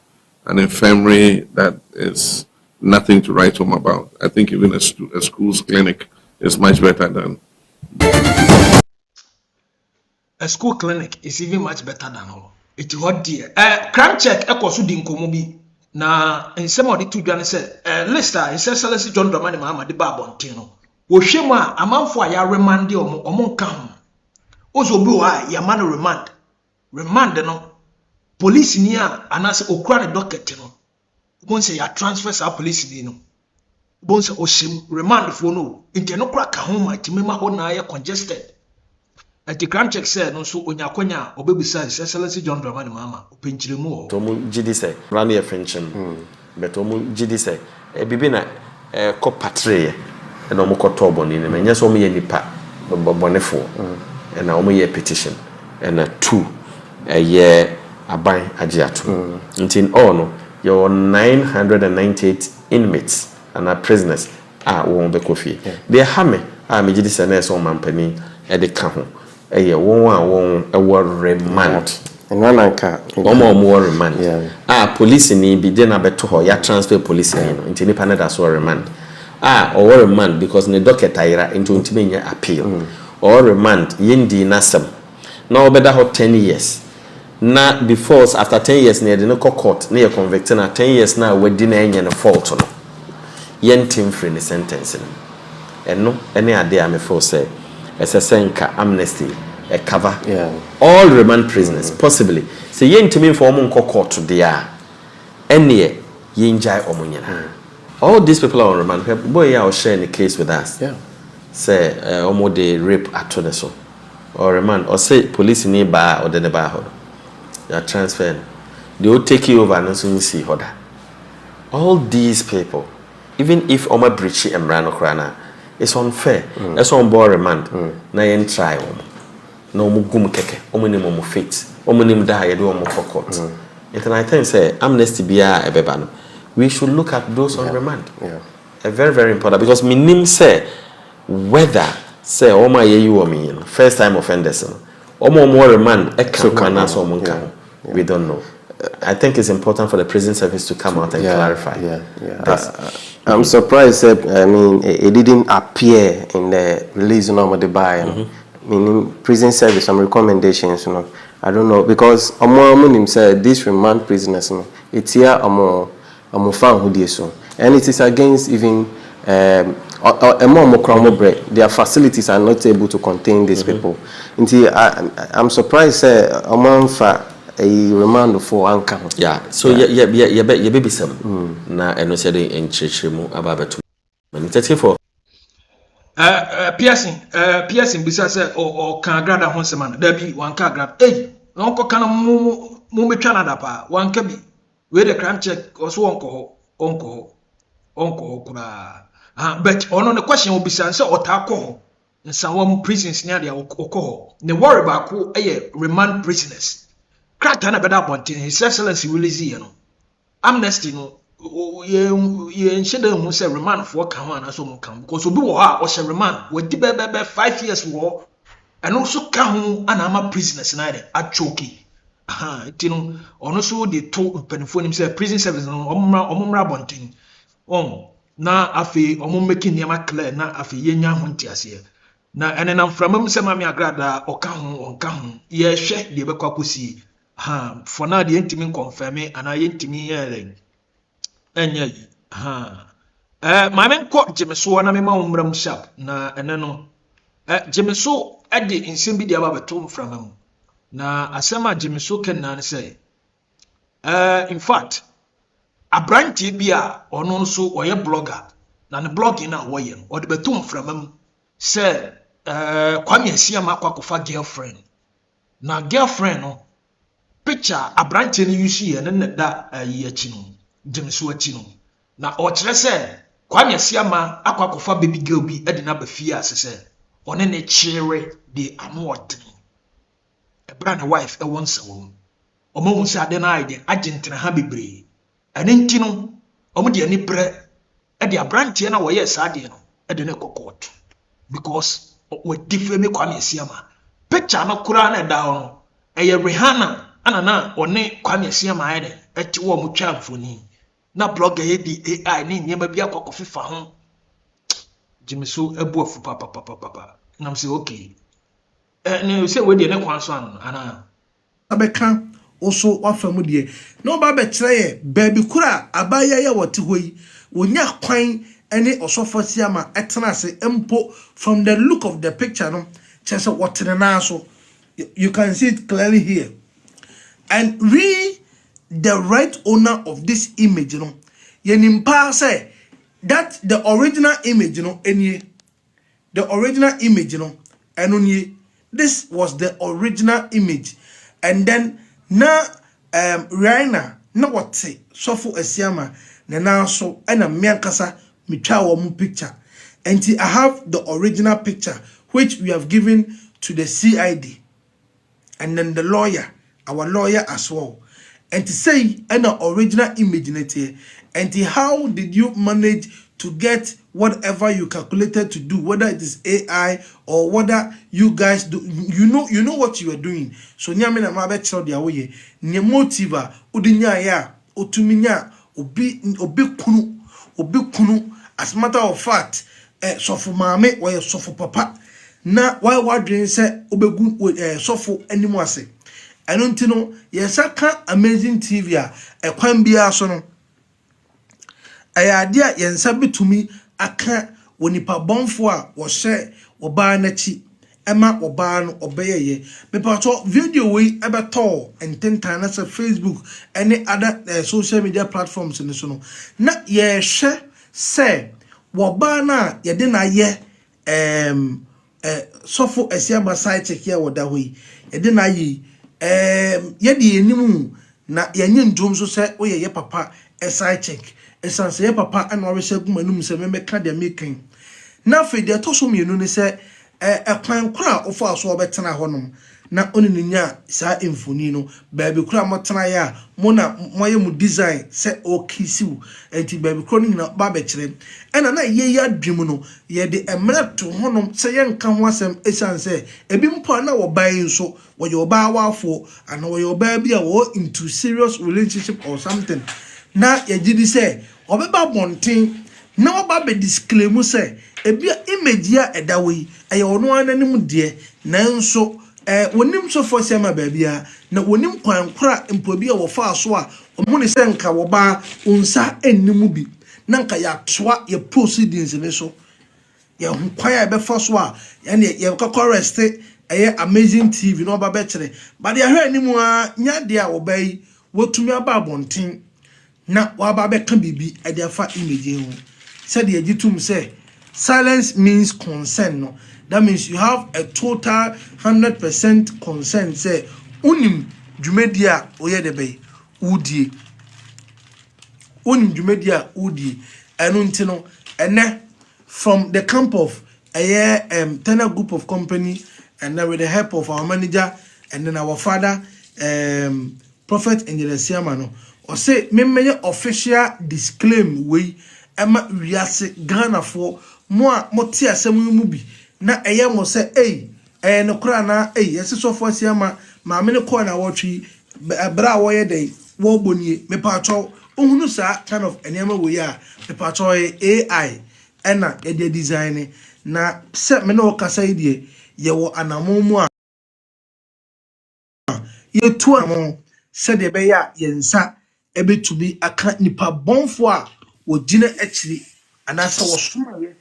an infirmary that is nothing to write home about. I think even a school's clinic is much better than. A school clinic is even much better than all. It's hot dear. Crime check ekosu di nkomo bi na nsema odi tu dwane se Lister His Excellency John Dramani Mahama de ba bonten no. Wo hwemu a amanfo a ya remand omo nka ho. Ozo bi wa ya man remand no. Police ni a anase okura ne docket no. Bon se ya transfer sa police ni no. Bon se oshim remand fo no. Inte no kura ka ho ma timema ho na ya congested. The crime check said no so onyakonya obebisa His Excellency John Dramani Mahama openchiremu o to mu gidi say run your friendship but to mu gidi say bibi na ko patre e no mo ko tobo ni me nya so mo ye nipa bobonefo e na mo ye petition e na 2 ye aban agiato until all no your 998 inmates and prisoners won be kofi they hame me gidi say na so mampani e de ka ho eye won remand nananka omo remand police ni bi de na beto ho ya transfer police ni no nti nipa na da so remand or remand because ne docket ira into ultimate appeal or remand yendi nasem now better hot 10 years na before after 10 years near the court near convicted na 10 years now we deny any fault no yentim free the sentence and no any idea me for say as a senka amnesty a cover all remand prisoners possibly say yentim for court to dia any yenjai omunyana. All these people are on remand. Boy, I was sharing the case with us. Yeah. Say, almost they rape at so or remand, or say police in nearby or the neighborhood. They are transferred. They will take you over and soon see how that. All these people, even if Oma Brichi and Brano Krana, it's unfair. That's on board remand. Na yen try no mugum keke, omunim fit, omunim da ya do omo court. And I think say amnesty biya ebebano. We should look at those on remand. A very, very important because minim say whether say Oma you or me, first time offenders, or more remand, we don't know. I think it's important for the prison service to come out and clarify. I'm surprised that it didn't appear in the release of the buy. Meaning prison service, some recommendations, I don't know because Omo said these remand prisoners, it's here and it is against even their facilities are not able to contain these people. I'm surprised a remand for anchor. So baby some na eno said in churchimu ababetu. For piercing bisa say or can grada honseman there be one car grab hey onko kana mu metwa na dapa one ka bi we the crime check also onko kuna but ono the question will be say otako in some prisons near the oko the worry back who remand prisoners krata na beda bontin his excellency will see amnesty no ye shede hu say remand for kan ho na so mo kan because obi wo ha o she remand we di 5 years wo and also kan ho ana ama prisoners na dey achoki tino ono so dey to penifo nim say prison service no omumra bontin na afi omo making niam clear na afi yenya ho ntiase na enenam framam se mami agrada oka ho ye hwe de be kwakosi for now the intimi confirm ana yentimi here enye my men court Gemeso na me ma umram sharp na ene no Gemeso ade insem bi de aba beto framam na asema Gemeso ken na say in fact abranti bia ono nso oye blogger na ne blogging na woye no ode beto framam say kwame asia makwakofa girlfriend na girlfriend no picture abranti ni use ye ne da yi achi no Gemeso achi no na o kire se kwame asia ma akwakofa baby girl bi ede na ba fie asese one ne chire de amodin ebra na wife e won sawo omo hu se ade na ide agentena ha bebre ene nti no omo de ani bre e de abranti na wo ye sade no e de ne kokot because we different me kwame asia ma picture no kura na da ho eye Rihanna anana one kwame asia ma ide eti wo mo twa mfoni na blogger ye di AI ni nyema bia kokofifa ho Gemeso ebu afu papa na mse okay ne say we de ne kwanso an ana abeka oso wafamu de no ba be kire ye baby kura abaya ye wote hoyi wonya kwan ene osofo ama etena se empo from the look of the picture no chese wote na so you can see it clearly here and the right owner of this image, yenimpa say that the original image, the original image, and this was the original image, and then na Raina na what say sofu esiama na so and a miankasa mitwa wo picture, and I have the original picture which we have given to the CID, and then the lawyer, our lawyer as well. And to say an original image in it here, and how did you manage to get whatever you calculated to do, whether it is AI or whether you guys do, you know what you are doing. So nyame na mabe chiro dia woye ne motiva udinya ya otuminya obi kunu as a matter of fact sɔfo maame wɔyɛ sɔfo papa na wadwen sɛ obegu sɔfo anim ase ɛno nti no yɛsa ka amazing tv a ɛkwan biara so no ɛyɛ ade a yɛnsa betumi aka wɔ nipa bɔnfo a wɔhyɛ ɔbaa n'akyi ɛma ɔbaa no ɔbɛyɛyɛ mepatɔ video wei ɛbɛtɔ ntentan na sɛ Facebook ɛne other social media platforms ne so no na yɛhwɛ sɛ wɔbaa na yɛde na yɛ sɔfo ɛsiaba side check ya wɔda hɔ yi yɛde na yɛ yɛde yɛnim na yɛnye ndom so sɛ oyɛ yɛ papa side check ɛsan sɛ yɛ papa ɛna ɔrehyɛ guma num sɛ memeka de mekan na afei de to so mienu ne sɛ ɛkwan kora ofa so ɔbɛtena hɔ nom na oni nya saa mfoni no baabi kora motena ya mo na moyɛ mu design sɛ okisiw enti baabi kora no nyina ba bɛkyerɛ ɛna na yɛ adwum no yɛ de emre to hɔ nom sɛ yɛ nka ho asɛm esan sɛ ebi mpo na wɔ ban so wɔyɛ ɔbaa wafo ana wɔyɛ ɔbaa bi a wɔ into serious relationship or something na yɛgye di sɛ ɔbɛba bonten na ɔba be disclaim sɛ ebi image a ɛda wɔ yi ɛyɛ ɔno ananim deɛ nanso wonim so for sema baabia na wonim kwan kora mpo bi a wɔfa so a ɔmo ne sɛ nka wɔba unsa ennimu bi na nka ya toa ye proceedings ne so ye ho kwan a ɛbɛfa so a yɛne ye kɔkɔ rest ɛyɛ amazing tv no ɔba bɛkyerɛ but ye hwɛ animu a nya de a wɔba yi wotumi aba abɔnten na waba bɛka bibi ɛde afa image ho sɛ de agitum sɛ silence means consent no. That means you have a total 100% consent. Say, unim jumedia oye debe udie. Unim jumedia udie. Enuntino ene from the camp of a tenor group of company, and then with the help of our manager and then our father, Prophet Engelesiamano. Or say, me official disclaim we Emma Riase Ghana for more motia semubi. Na eye mo se no kra na yesi sofo asiama ma me ne ko na wotwi bra wo ye dey wo bonie me pa cho ohunu sa kind of enema we ya me pa cho AI na e de design na se me no kasa ide ye wo anamomu a ye tu amon se de be ya ye nsa e betumi aka nipa bonfo a wo gina akiri anasa wo somaye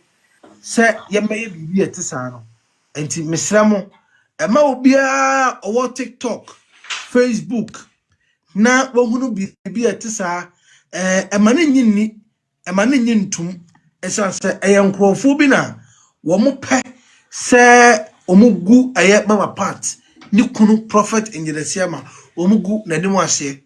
se yemaye bibi etisa no enti mesramo ema obia owo TikTok Facebook na wohunu bibi etisa ema ne nyinni ema ne nyintum esan se eyenkrofo bi na wo mo pe se omugu eye mama part ni kunu Prophet Engelesiama omugu na dem ase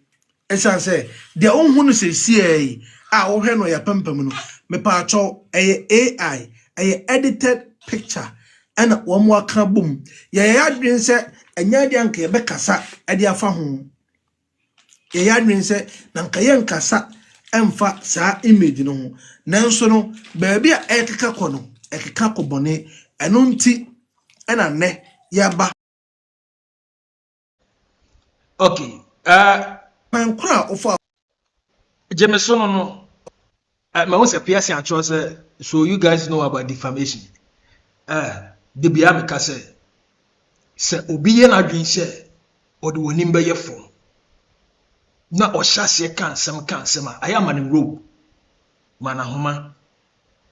esan se de onhunu se sie a wo hwe no ya pampam no me pa acho AI a edited picture and one more boom. Yadrin said, and Yadian Kebekasa at the Afahum. Yadrin said, Nankayan Kasa and fa sa image no. Nansono, baby a ekakakono, ekako bonnet, and unti and a ne yaba. Okay, man crowd of Gemeso no. My own appearance and choice, so you guys know about defamation. The Biamika say, Obian Adwin say, or the Winimba ye phone. Na or chassis can some I am an robe. Manahoma.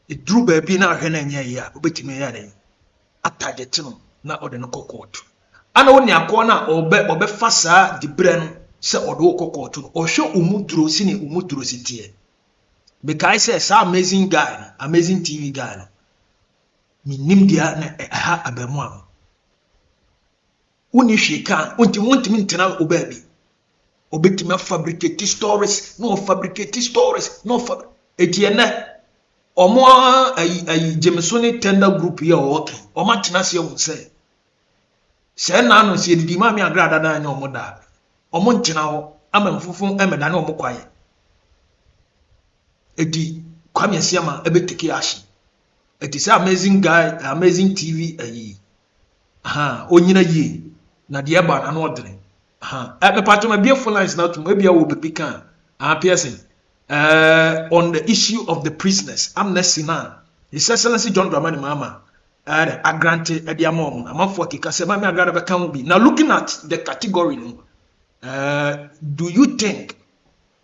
It drew baby now, Henna ya, betting me adding. Atagetino, na or the no court. And only a corner or be fassa the bren, say or do court, or show umudro sini umudro city. Because I say amazing guy, amazing TV guy. Mi nim dia na ha abemwa. Uni shika, unti tena obabi. Obeti me fabricate stories, no fabricate stories, no fab. Etienne omo ay Gemeso tender group here working. Oma tena se wo say. Se na no se di ma mi agrada na anya omo da. Omo ntena ho amamfufu emeda na omo kwaye. Eti kwame asiama ebeteke ashi eti say amazing guy amazing TV ayi onyina yi na de eba na no odre me pato ma beautiful lines na to ma bia wo bebi kan person on the issue of the prisoners. Amnesty now. His Excellency John Dramani Mahama I granted a diamond. I'm for Kikasema Agradaa can be. Now looking at the category, do you think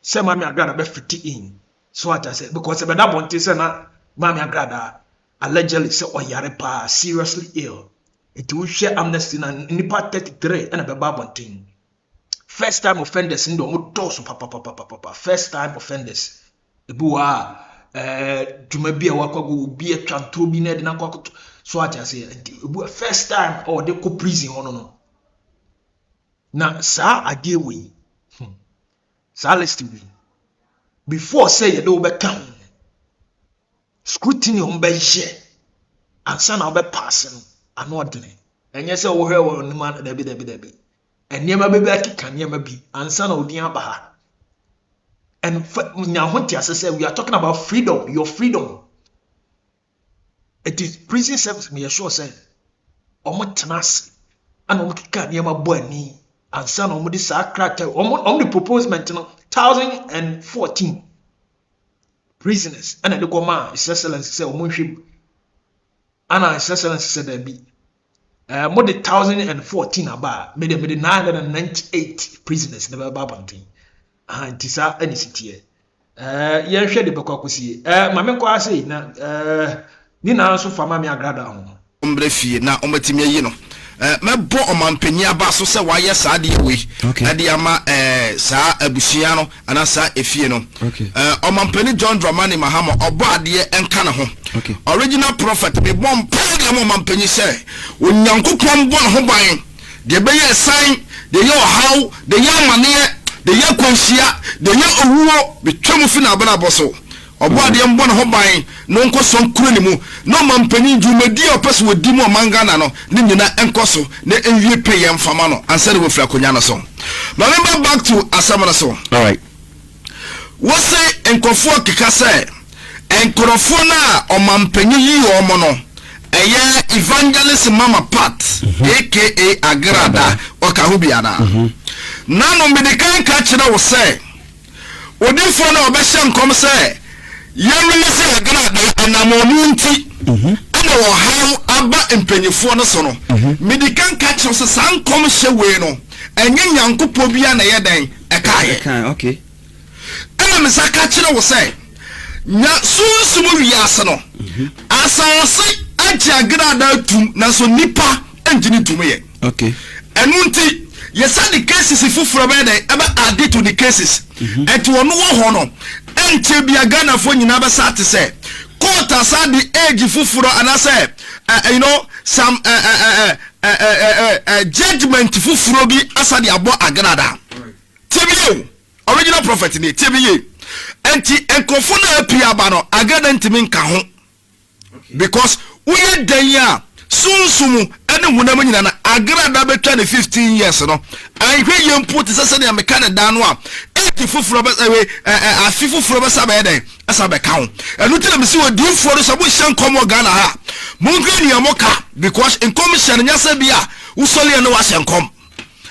Mami Agradaa fit in? So what I said, because if that one is Mami Agradaa allegedly say Oyarepa seriously ill. It will share amnesty and nipa 33 and a baba thing. First time offenders in the motos papa. First time offenders. Ebua Jumabia Wakago be a chantro be ned na so what I say. First time or they go prison no. Now sa idea we. Sa let's before say you do be come. Scrutiny on be share. And son of a passing. Anodene enye se wo hwe wo ni man debi enema be be kika niema bi ansa na odin abaha and nya honti asese we are talking about freedom, your freedom. It is prison service me sure say omo tenase and omo kika niema bo ani ansa na omo di sa crack omo the proposement no 2014 prisoners and the goma His Excellency say omo hwe ana His Excellency said there be more than 2014 about made 998 prisoners never babanting and tisa any city yeah share the bakokusi mame kwa say na ni na so fama me Agradaa ho ombre fie na omatimi yi no mebo omampani aba so se waye sa de we ade ama sa abusua no ana sa efie no omampani John Dramani Mahama obo ade enka ne ho original prophet be bom program omampani se onyankopon bon ho ban de be ye san de ye how de ye amane de ye kwanhia de ye owuo betwam fi na abana boso obo ade mbo ne ho ban no nkoso nkuro ni mu no mampani djumadi opese wodi mu omangana no ne nyina enkoso ne enwie peye mfama no ansere wo fra konya no so remember back to asamana so all right what say enkofo keka say enkorofo na omampani yi omo no eye evangelist mama pat aka Agradaa okahubiana nano medikan ka kire wo say odifo na obehye nkom say yamle say Agradaa anamonunti ana wo hawo aba empanyefo no so no medikan ka kire so sankom hye we no enye nyankopɔ bia na yeden ekaye okay ana mesaka kire wo say nya sunsumu wiase no asanse ati Agradaa tum na so nipa engine tum ye okay enunti yesa the cases fufuro be dey ebe add to the cases eti wono wo ho no enti bia Ghana fo nyina be sat say court aside the age fufuro and say you know some judgment fufuro bi asade abo Agradaa tibiye original prophet ni tibiye enti enkofo na apia ba no Agradaa ntimi nka ho because we den ya sunsumu ene hunam nyina na Agradaa betwa ne 15 years no ahwe yempo te sese na meka ne dan no a eti fufuro be afi fufuro be sabe den asabe ka ho enu tire mesi odi furo so bo hyan komo Ghana ha munkri ne amoka because in commission nyasa bia usole ne wa hyan kom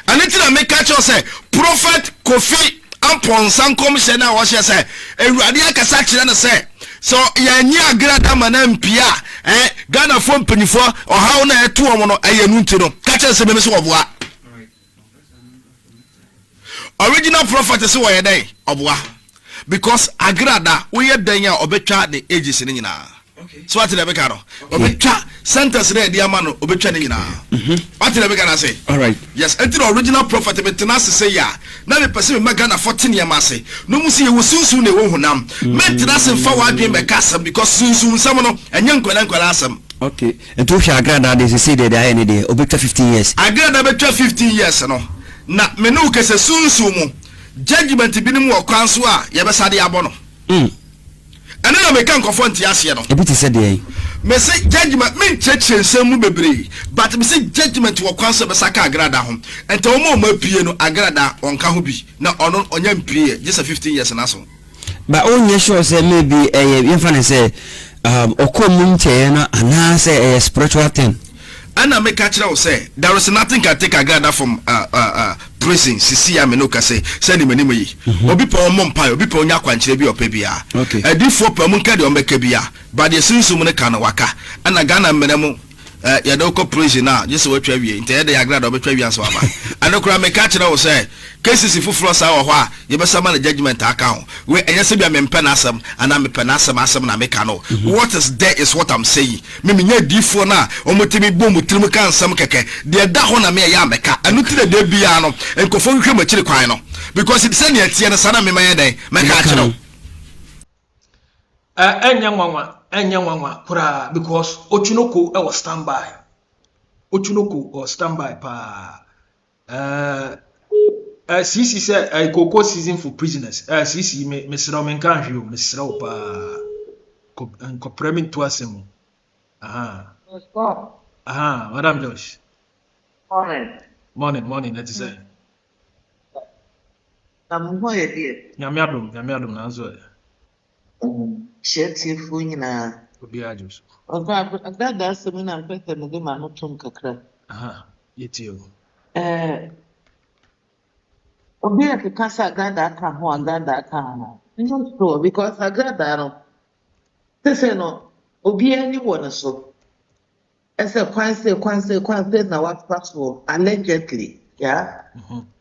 anu tire meka cho say prophet Kofi Amponsan commission na wa hye say ewurade akasa kire ne say so yanyi Agradaa manampia Ghana fo mpanifo ohaw na eto omo no ayanu nti no ka kire se me so oboa original prophet se wo yeden oboa because Agradaa wo yeden ya obetwa the ages ni nyina so what the beka no obetwa sentence na dia ma no obetwa ni nyina what the beka na say all right yes enti original prophet betena se ya na me pese me Ghana 14 year ma say no mu se ye wo sunsun na wo hunam metena se fa wa dwen beka sam because sunsun sam no enye nkwala asam okay enti wo hwa Agradaa dey say dey any day obetwa 15 years Agradaa betwa 15 years no na me no kese sunsun mu judgment bi ni mu okwanso a ye be sade abo no ene na meka nkofo ntia ase no ebi ti se dey me say judgment me cheche nsemu bebre but me say judgment wo kwanso be saka Agradaa ho ente wo ma pie no Agradaa onka ho bi na ono onya mpie just 15 years na so ba onye sure say maybe you fan say okomu nche na ana say spiritual thing ana make kire wo say there is nothing can take Agradaa from prison sisi ya me no kase send me nimo yi obi pa o mompa obi pa onya kwankyere bi opa bia edi fo pa mu nka de o meka bia ba de sunsum ne ka no waka ana Ghana menemu ya do ko prison na just watwa wie nte de Agradaa obetwa wie anso aba anokura me ka kire wo say cases fufuro sa wo ho a ye besama na judgment aka ho we enye se bia me mpa na asem ana me pa na asem na me ka no what is there is what I'm saying me nya difo na omotimi bom tirim kan sam keke de da ho na me ya meka anu tire de bia no enkofo hwe machire kwan no because it say na tie na sana me maye den me ka kire enya nwanwa kura because Ochunoko was standby pa CC said I go season for prisoners CC me sra men kan hwe me sra pa ko premium to asem Madam Josh morning let us say I'm here dear nyamiadum na zo Sheti funyina obi ajus Agradaa semina mpete mede ma no tom kakra yetio obi akasa Agradaa ka ho Agradaa ka ho no so because Agradaa no say no obi ani won so ese kwanse na what patrol allegedly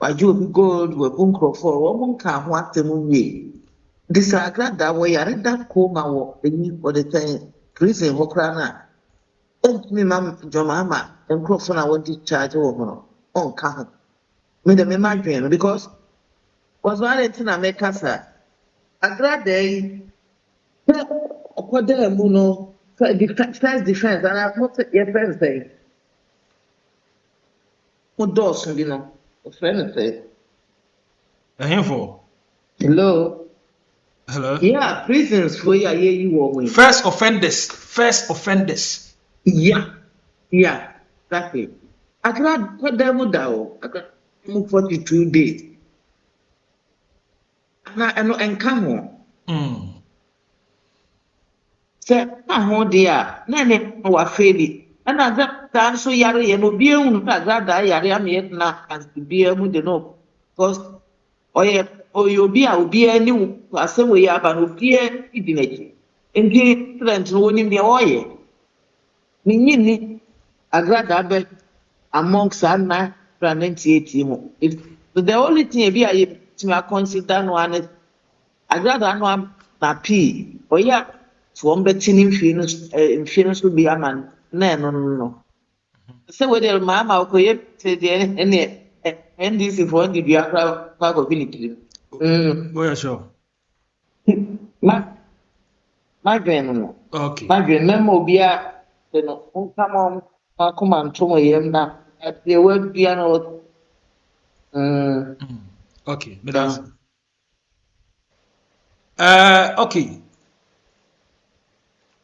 waju obi gold we bunkro for wo nka ho atemu wie this Agradaa we yare that coma wo eni for the time prison hokrana me mam jomama enkro na wo discharge wo no on ka ho me de me madwen because was one thing na make us Agradaa okoda mu no defense and I put your friends say what does you know friend say hello yeah prisons for you were first offenders yeah that's it Agradaa put them down 42 days and I know encounter say ho dia na ne wa feli ana Agradaa so yare ye no bia unu Agradaa yare am ye na as bia mu de no because obi ani asem we ya ba no bia idinaji enti trend no ni me oye ni Agradaa be amongst ana 98 mo if the only thing bia ye to consider no an Agradaa no na p oya from betting in so be a man. No. So whether Mama or Koye said any NDC for the Biafra Pagovini. Where sure. My grand, okay. My grand memo be a come on, come on, to my yamna at the word piano. Okay, but okay.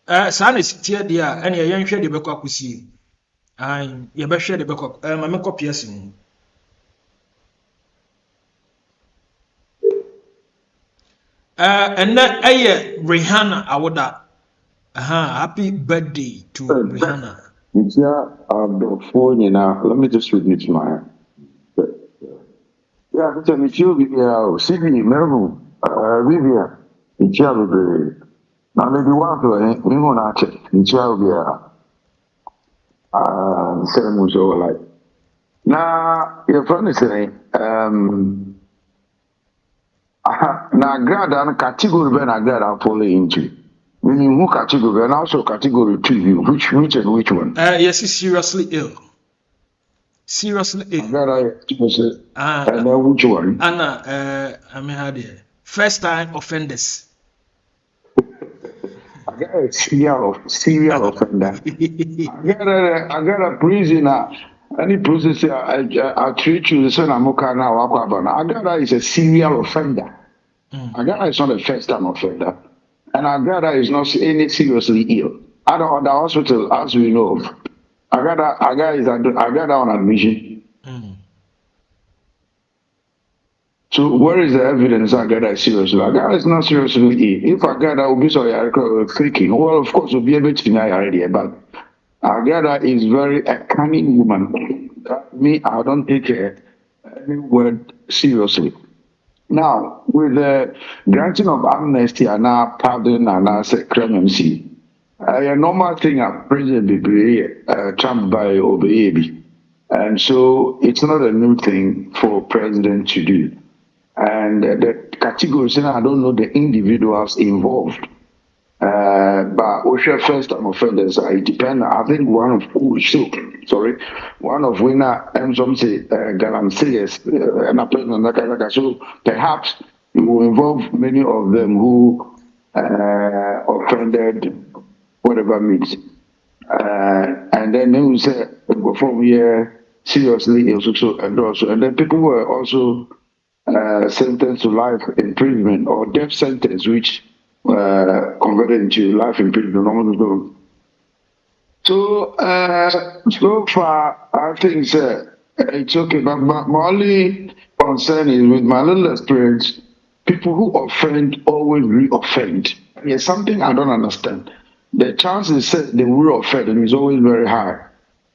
Sanis tia dia ene ye nhwe de bekọ akosie an ye be hwe de bekọ ma me copy asim enne eye Rihanna awoda happy birthday to Rihanna the phone let me just read it my it's a Michio Sydney Melbourne Riviera it's now maybe one to we want to check in Chalvia ceremony so like now your friend is saying na Agradaa category ben Agradaa fall into meaning who category and also category 2 which and which one yes he's seriously ill Agradaa and then which one Anna I mean how there first time offenders serial offender. I got a prisoner. Any process I treat you the same Amokana Wakabana. Agradaa is a serial offender. Agradaa is not a first time offender. And Agradaa is not any seriously ill. At the hospital, as we know, Agradaa on admission. So where is the evidence Agradaa is seriously? Agradaa is not seriously ill. If Agradaa will be so freaking, well, of course, we'll be able to deny already. But Agradaa is very a cunning woman. Me, I don't take any word seriously. Now, with the granting of amnesty and now pardon and now clemency, a normal thing at President Bibi Trump by Obeyebi. And so it's not a new thing for president to do. And the categories, I don't know the individuals involved. But Osha first time offenders, it depends. I think one of winner and some say Galamseyes and so perhaps it will involve many of them who offended whatever means. And then they will say from here seriously also and also, and then people were also sentenced to life imprisonment or death sentence, which converted into life imprisonment. So so far I think it's okay, but my only concern is with my little experience, people who offend always re-offend. It's something I don't understand. The chances that they will offend is always very high.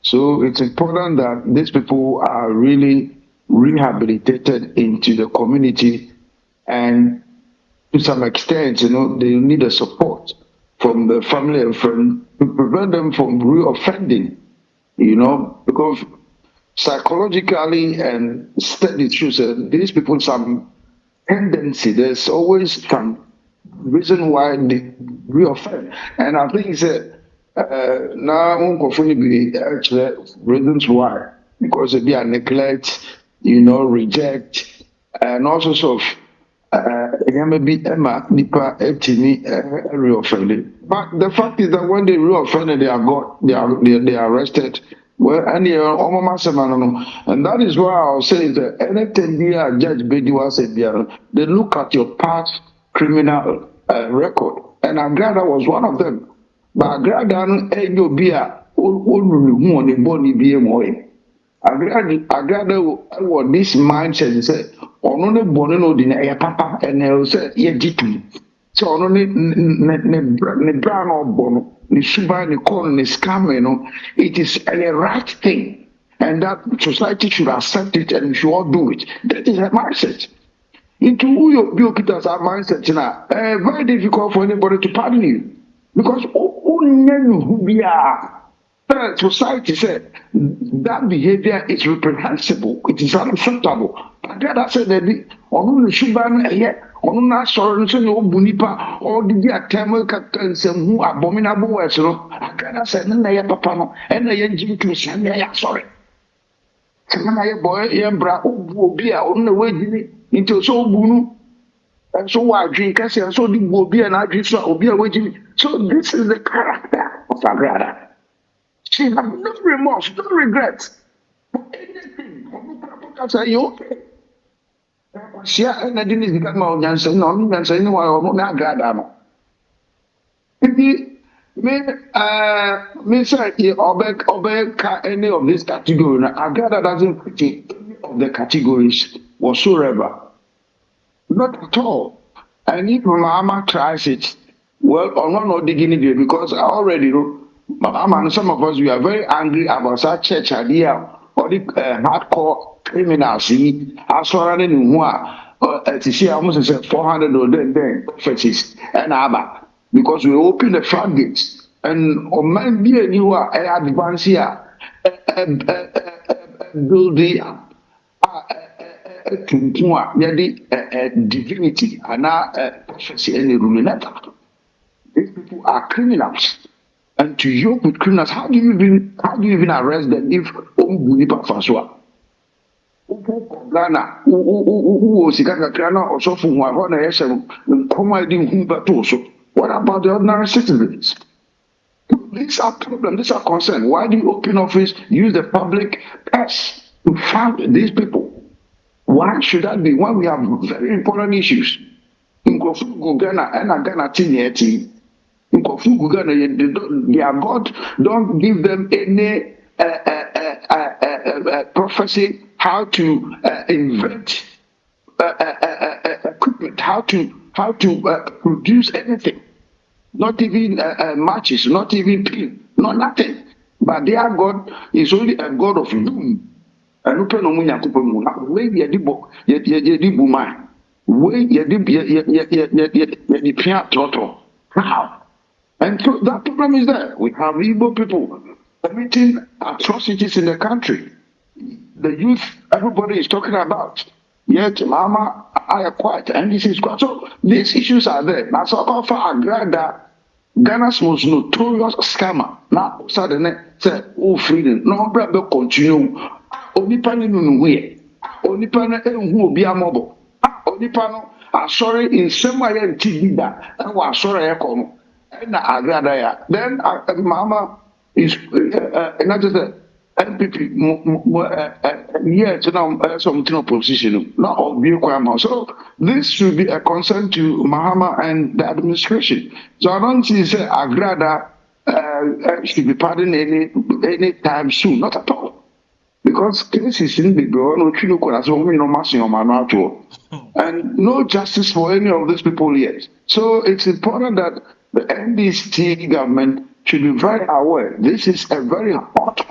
So it's important that these people are really rehabilitated into the community, and to some extent, they need a support from the family and friends to prevent them from reoffending, because psychologically and studies shows that these people some tendency, there's always some reason why they reoffend. And I think it's now reasons why, because they are neglect, reject, and all sorts of reoffended. But the fact is that when they reoffended, they are arrested. Well, and that is why I'll say that anything here, Judge Bediwa said, they look at your past criminal record, and Agradaa was one of them. But Agradaa Agradaa was this mindset. He said, "Only boneno dina papa," and he said, "Ye jitu." So only ne brown or bono, ne suba, ne corn, ne scam. It is a right thing, and that society should accept it and should all do it. That is a mindset. Into who your biokitas are mindset now. Very difficult for anybody to pardon you, because who we are. Society said that behavior is reprehensible, it is unacceptable. But that said that on the Shuban yet on that sorrow Bunipa or the Tamil and some who abominable words. I cannot say papa and I engine to say sorry. Samana boy yambra beer on the way into so bunu. And so I drink and so the Bobia and I drink so be waiting. So this is the character of Agradaa. She has no remorse, no regret for anything. I say, you okay? She and I didn't get my own say, no, I'm saying, no, I'm not Agradaa. Me say, Obek, any of this category, Agradaa doesn't fit any of the categories whatsoever. Not at all. And if Mama tries it, well, I'm not digging it because I already know. And some of us, we are very angry about such church idea or the hardcore criminals. As far as who are to see almost 400 or then prophecies and Abba, because we open the floodgates and on my being you are advance here, build the divinity and prophecy and the ruling. These people are criminals. And to yoke with criminals, how do you even arrest them if Bunipa Faswa? Ghana, who also from what about the ordinary citizens? These are problems, these are concerns. Why do you open office, use the public purse to fund these people? Why should that be? When we have very important issues in Ghana and Ghana team. Their God don't give them any prophecy how to invent equipment, how to produce anything, not even matches, not even pin, no nothing. But their God is only a God of doom. ɛno pɛ na ɔmo nyankopɔn mu na wei yɛde bɔ yɛde bu man wei yɛde pia trɔtrɔ how and so that problem is there. We have Igbo people committing atrocities in the country. The youth everybody is talking about, yet mama are quiet and this is quiet. So these issues are there. Now so far Agradaa, Ghana's most notorious scammer. Now suddenly say, oh freedom, no brother continue. Only panel no way. Only panel who will be a mobile. Only panel are sorry in some way and TV that and was sorry I come. And Agradaa. Then mama is not just a NPP yeah, something opposition. Not all be requirement. So this should be a concern to Mahama and the administration. So I don't see say Agradaa should be pardoned any time soon. Not at all. Because cases in the and no justice for any of these people yet. So it's important that the NDC government should be very aware. This is a very hot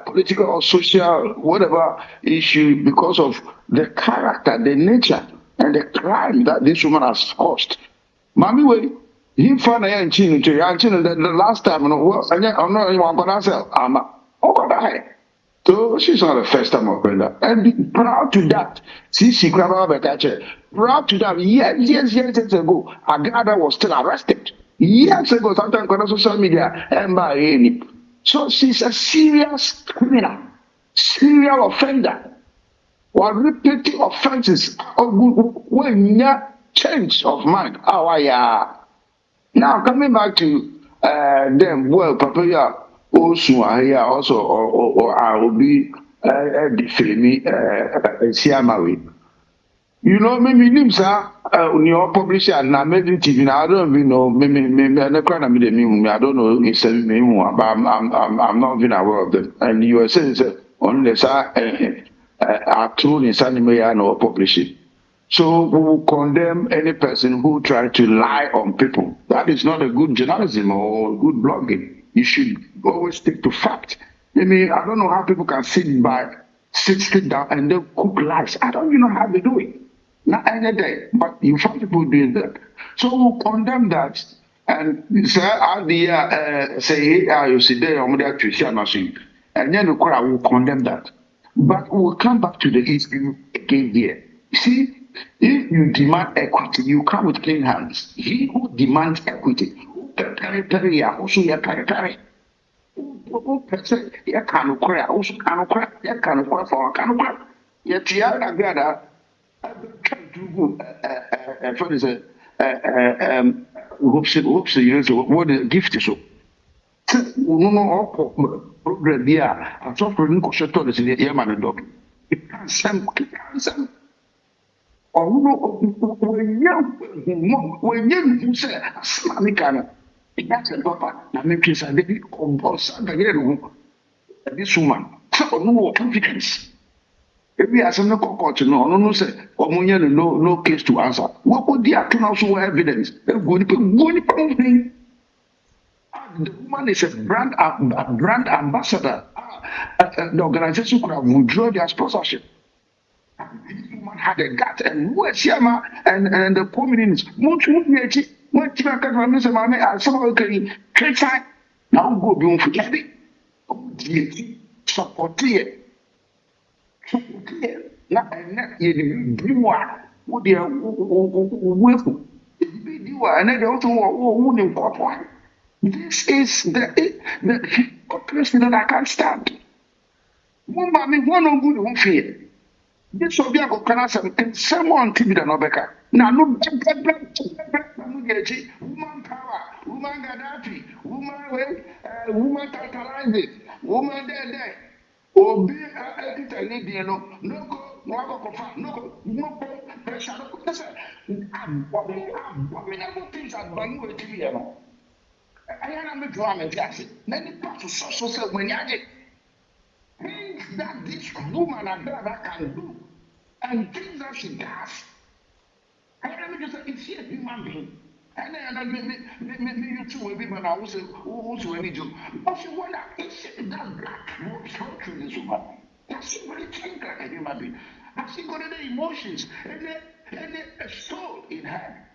political or social whatever issue because of the character, the nature, and the crime that this woman has caused. Mami way, he found a the last time, so she's not the first time of that. And proud to that, see, she grabbed proud to that, years ago, Agradaa was still arrested. Years ago, sometimes on social media, and by any. So she's a serious criminal, serial offender, or repeating offenses, when you change of mind. Now coming back to them, well, Papa, also here also or I will be defaming Siamawi. You know, maybe names are your publisher and I'm making TV. Now I don't even know. Maybe I don't know. It's but I'm not even aware of them. And you are saying unless are true in Sanimaya or publishing. So we will condemn any person who tries to lie on people. That is not a good journalism or good blogging. You should always stick to fact. I mean, I don't know how people can sit down and then cook lies. I don't even know how they do it. Not any day, but you find people doing that. So we'll condemn that. And say, you see there, and then we'll condemn that. But we'll come back to the issue again here. See, if you demand equity, you come with clean hands. He who demands equity, also you what the gift is so. Program here, I'm so for the Yaman dog. It can't some. Or when you say, Slamicana, that's a papa, and make this a lady compulsory again. This woman, so no confidence. If we are some court, no, say, or no case to answer. What would the account also evidence? The woman is a brand ambassador. The organization could have withdrawn their sponsorship. This woman had a gut and and the poor meetings. What you can say, now go beyond forgetting. Support it. Not you what they are willful. And then also wouldn't got one. This is the hypocrisy that I can't stand. One good won't fear. This will be a cancer and someone to be the Nobeka. Now, look, woman power, woman Gaddafi, woman totalizing, woman there. Or be a no pressure. Abominable things are done with TV. I am a drama, many parts of social when you things that this woman and brother can do, and things that she does. I don't just say it's a human being. And then maybe you two will be when I also who any job. But she wonder if that black will through this woman. Has she got to think like a human being? Has she got any emotions, any soul in her?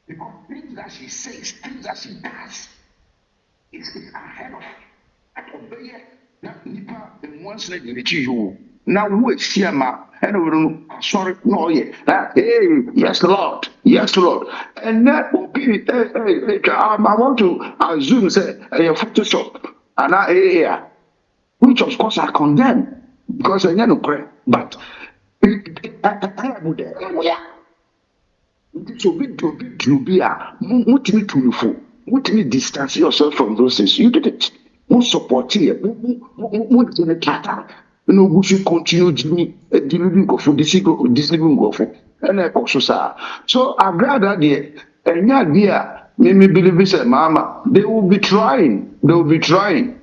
Because things that she says, things that she does, is ahead of obey. Now, Nipa, in one snake in the chihu. Now, wait, Siama, and we don't, sorry, no, yeah. Hey, yes, Lord, yes, Lord. And that will be, I want to assume, say, a Photoshop, and which of course I condemn, because I never pray, but I would, so be what me to you what me distance yourself from those things. You did it. Who support here? What did it matter? You know, we should continue delivering go for deceiving go for. And I also say, so Agradaa there, and yeah, dear, me believe say, Mama, they will be trying. They will be trying.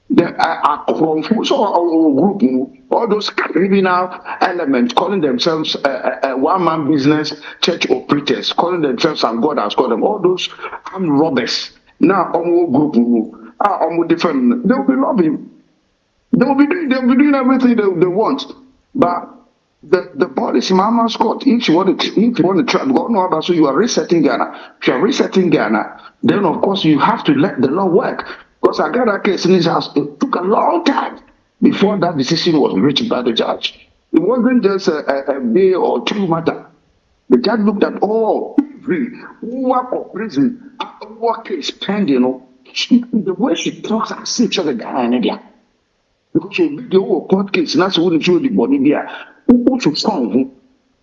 They are confused. So our group, all those criminal elements calling themselves a one-man business, church operators, calling themselves and God has called them, all those armed robbers. Now, our group are different. They will be loving. They will be doing everything they want. But the policy Mama's got, if you want to try, God know about, so you are resetting Ghana. If you are resetting Ghana, then of course you have to let the law work. Because I got that case in his house, it took a long time before that decision was reached by the judge. It wasn't just a day or two matter. The judge looked at all, every work of prison, what case pending, the way she talks and see each other guy in India. Because you the whole court case, and that's what you show the body there. Who should solve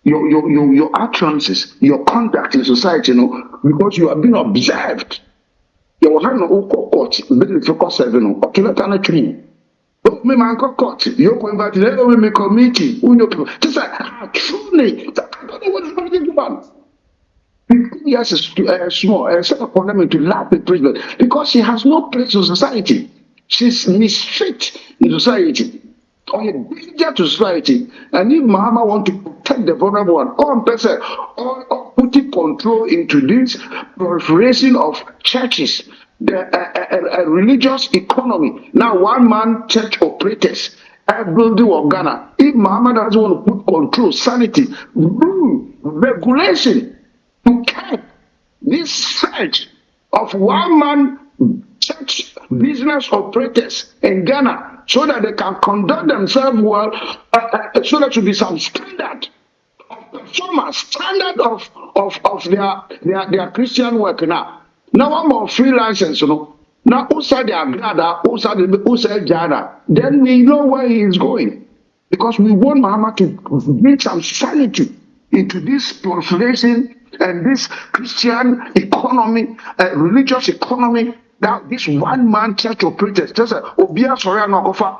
your utterances, your conduct in society, because you have been observed. You will have no court, but if you call 7, okay, let me train. Don't me man court. You're going back to the make committee. Just like, truly, I don't know what is going to about. 15 years is small, and set upon them to laugh at president because she has no place in society. She's misfit in society, or a danger to society. And if Mahama want to protect the vulnerable one, or putting control into this proliferation of churches, a religious economy. Now, one-man church operators, a building of Ghana. If Mahama doesn't want to put control, sanity, rule, regulation to curb this surge of one-man church business operators in Ghana, so that they can conduct themselves well, so there should be some standard of performance, standard of their Christian work now. Now I'm on freelancers, Now outside the Agradaa, outside Ghana, then we know where he is going. Because we want Mahama to bring some sanity into this proliferation and this Christian economy, religious economy. Now, this one-man church operators, just Obia sorry, no offer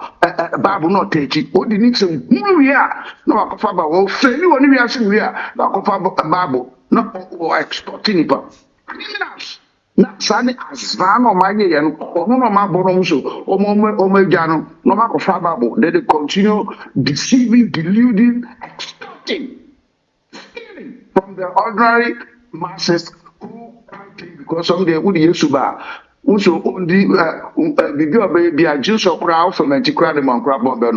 Bible not teaching. What the next one we are no offer Bible. Fairly when we are saying we are no offer Bible, not or extorting it. Criminals. Na sani azvan o manye yan no ma bono so o mo jano no ma ko fa Bible. They continue deceiving, deluding, extorting, stealing from the ordinary masses who can't think because some they would use ba. Also, only be a Jews or crowd from Antiquarian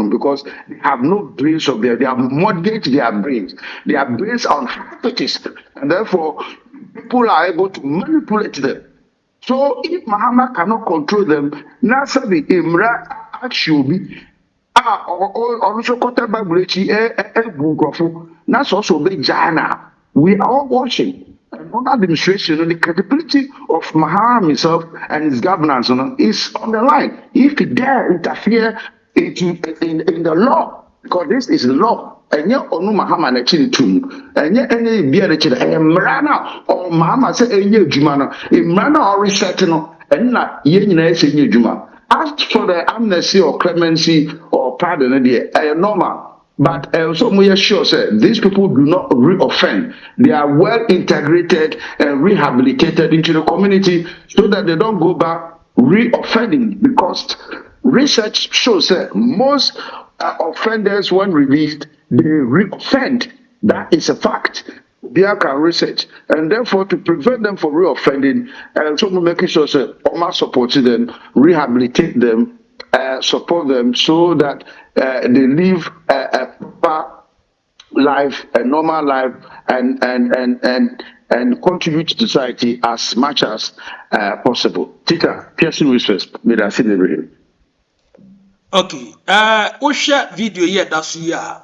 because they have no brains of their, they have mortgaged their brains. They are based on hypotheses, and therefore people are able to manipulate them. So if Mahama cannot control them, Nasabi Imra Akshubi or also Kota Bablechi that's also be Jana. We are all watching. And administration and the credibility of Mahama himself and his governance is on the line. If he dare interfere in the law, because this is law, and yet onu Mahama na chiri tum, and yet any be na chiri, and Mrana or Mahama say any jumana, Mrana or reset and not yen say any juma. As for the amnesty or clemency or pardon, normal. But also we are sure that these people do not reoffend. They are well integrated and rehabilitated into the community so that they don't go back reoffending, because research shows that most offenders, when released, they reoffend. That is a fact. They can research, and therefore to prevent them from reoffending, so we're making sure that Oma supports them, rehabilitate them, support them so that they live a proper life, a normal life, and contribute to society as much as possible. Tika, Pearson Whispers, may I see the Okay, Osha video here that's here.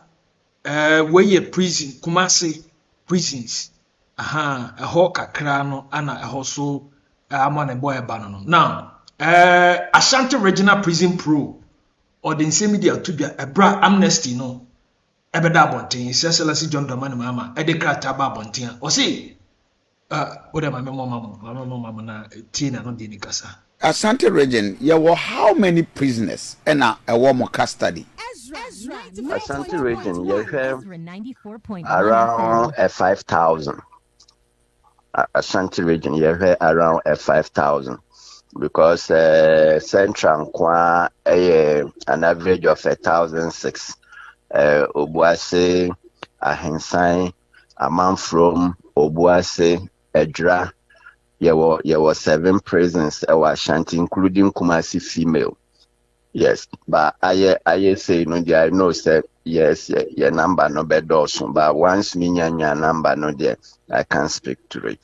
Where you prison, Kumasi prisons. A hawk a crano and a hoso amon and boy banano. Now, Ashanti Regional Prison Pro or the same media to be a bra amnesty no. Ebeda bontin, Cecilasi John Domani Mama, Edekra Taba bontin. Or say, what am I, Mama, na Tina no dinikasa. Asante region, how many prisoners and a warm custody? Asante region, you have around 5,000. Ashanti region, you have around 5,000 because Central Kwa an average of 1,006. Obuase, Ahensai, a man from Obuase, Edra. There were 7 prisons at Ashanti, including Kumasi female. Yes, but I say no, I know say yes, your number no be also, but once me your number no there, I can speak to it.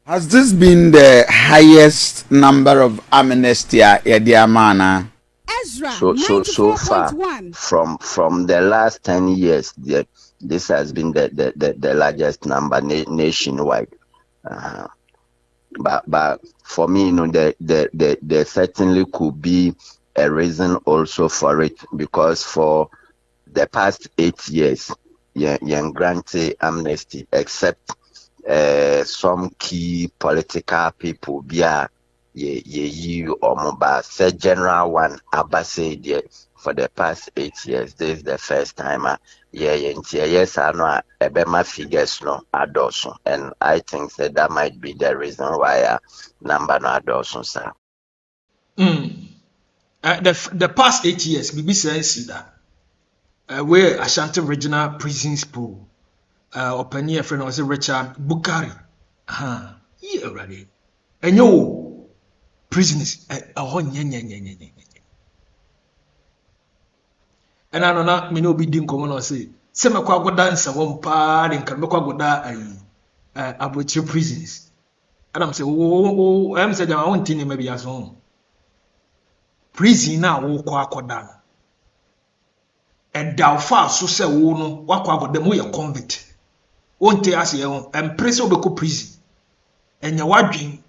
Has this been the highest number of amnesty Ediamana? So far from the last 10 years, this has been the largest number nationwide. But for me, there certainly could be a reason also for it, because for the past 8 years, granted amnesty, except some key political people, said general one Abase for the past 8 years. This is the first time yes, I know Ebema figures no adults, and I think that might be the reason why number no adults, sir. The past 8 years, BBC said that where Ashanti Regional Prisons Pro, open here friend was Richard Bukari. Yeah, already. And you prisoners, and I don't know, me no be doing common or say, Sema kwa go dance one part and can go da about your prisons. And I'm saying, oh, I'm saying, I want to maybe as home. Prison now, walk kwa down. And thou far so say, oh, no, walk kwa them way a convict. Won't tell us your own, and prison will go prison. And your warding,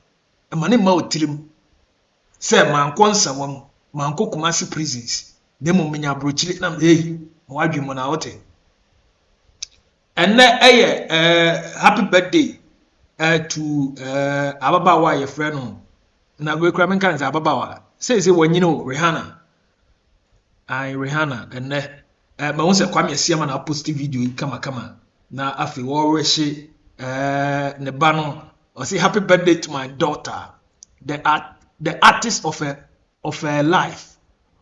a money mouth trim. Say, man, one, man, Kumasi prisons. Demo menya brochili na wadwi mo na wote enne happy birthday to ababawa ye friend no na we kra men kan za ababawa say wanyino Rihanna Rihanna enne ma won se kwame asiama na post video kama na afi wo rehye ne ba no o say happy birthday to my daughter, the artist of her life,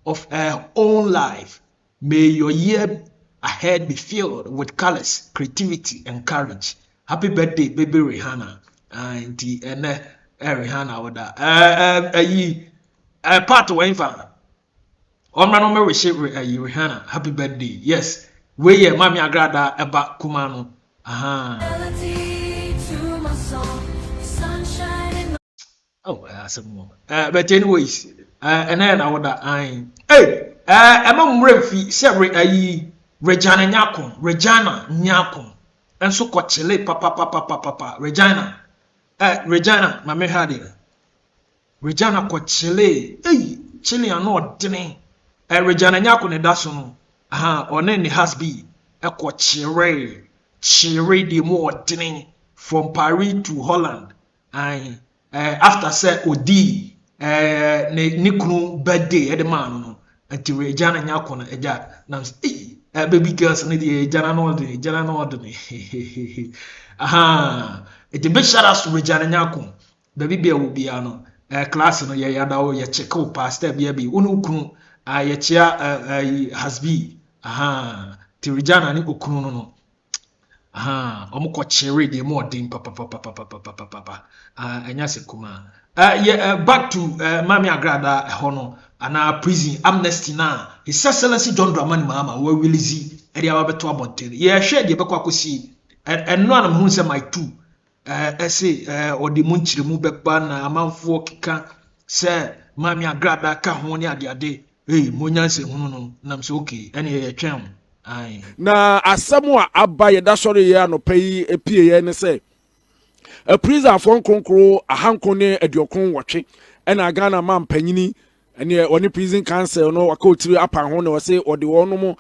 of her own life. May your year ahead be filled with colors, creativity, and courage. Happy birthday, baby Rihanna. And Rihanna with that. Part one fan. No wish Rihanna. Happy birthday. Yes. We Mami Agradaa about Kumano. Oh, some more. But anyways, and then I would hey, among Refi, Severy, Regina Nyakon, and so called Chile, papa, Regina, Mamma Hadi, Regina called Chile, Chile are not dinning, Regina Nyakon and Dasono, or then it has be a quite Chire the more dinning from Paris to Holland, after say Odi. Nikunu birthday at the man until Regina Nyakona eja nam baby girls need the Jana Nordini. It be shout out to Regina Nyakon. Baby bear will be class no yada ya check out past baby unukunu ya chia has be till Regina ni ukunu no. Omukwa cherry the more dim papa enya se kuma back to Mami Agradaa hono ana prison amnesty na His Excellency John Dramani Mahama we release eri ababeto abonten ye hwe de bekwa kosi and no anam hu se my two say odi munchire mu beba na amanfo kika se mami agrada ka ho ne ade monyanse hu no nam se okay ene ye twem ai na asɛm a aba yɛ da sɔre yɛ anɔpa yi epie yɛ ne sɛ a prison for konkro ahanko ne aduokon wɔtwe ɛna Ghana man panyini ɛne wɔne prison council no wakotiri apa ho ne wɔse ɔde wɔn mo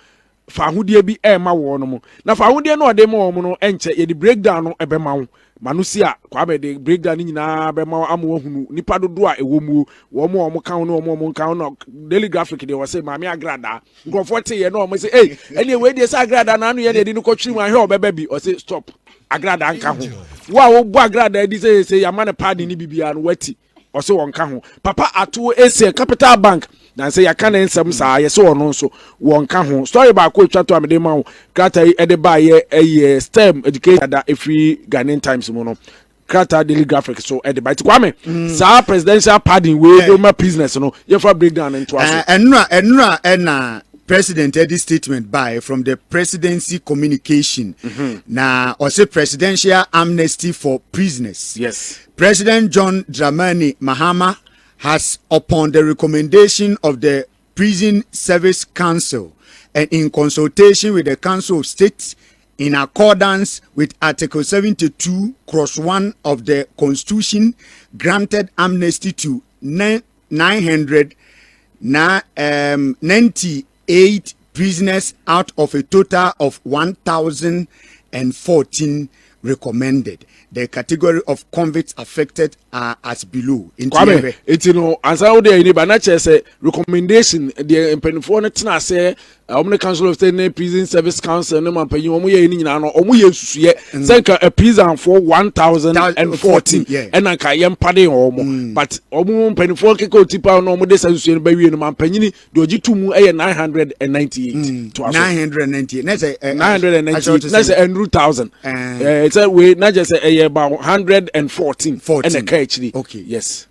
fa ahodie bi ɛma wɔn mo na fa ahodie no ɔde ma wɔn no ɛnkyɛ yɛ de breakdown no ɛbɛma wo manusi a kwabe de breakdown ni nyinaa bɛma amu hunu nipa dodo a ɛwɔ mu wɔn kan no wɔn kan no daily graphic de wɔse maame Agradaa nkrɔfo te yɛ no wɔn se ɛne we de sɛ Agradaa na anu yɛ de no kɔtwiri mu ahwɛ ɔbɛbɛ bi ɔse stop Agradaa nka ho wo a wo bu Agradaa di sɛ yama ne party ni bibia no wati ɔse wɔn ka ho papa ato ese Capital Bank na say ya kan ensem saa ye se ono nso won ka ho story ba ko twa to amede ma wo krata e de ba ye STEM education da every Ghanaian Times mo no krata daily graphic so e de ba ti kwame saa presidential pardon we do ma business no ye for breakdown into aso enura president edit statement by from the presidency communication na or say presidential amnesty for prisoners. Yes, President John Dramani Mahama has, upon the recommendation of the Prison Service Council and in consultation with the Council of State, in accordance with Article 72(1) of the Constitution, granted amnesty to 998 prisoners out of a total of 1,014 recommended. The category of convicts affected are as below. Kwame, no ansa wo dey ni ba na che say recommendation the empenfo no tena say omne Council of State and Prison Service Council no man panyin omo ye ni nyina no omo ye susuye senka a prison for 1,014 and anka ye mpade omo but omo empenfo keke otipa no omo de susuye no ba wie no man panyin de ogi tumu e 998 to 998 na say 998 na say 100,000 it's a we na just say about 114 and a actually okay yes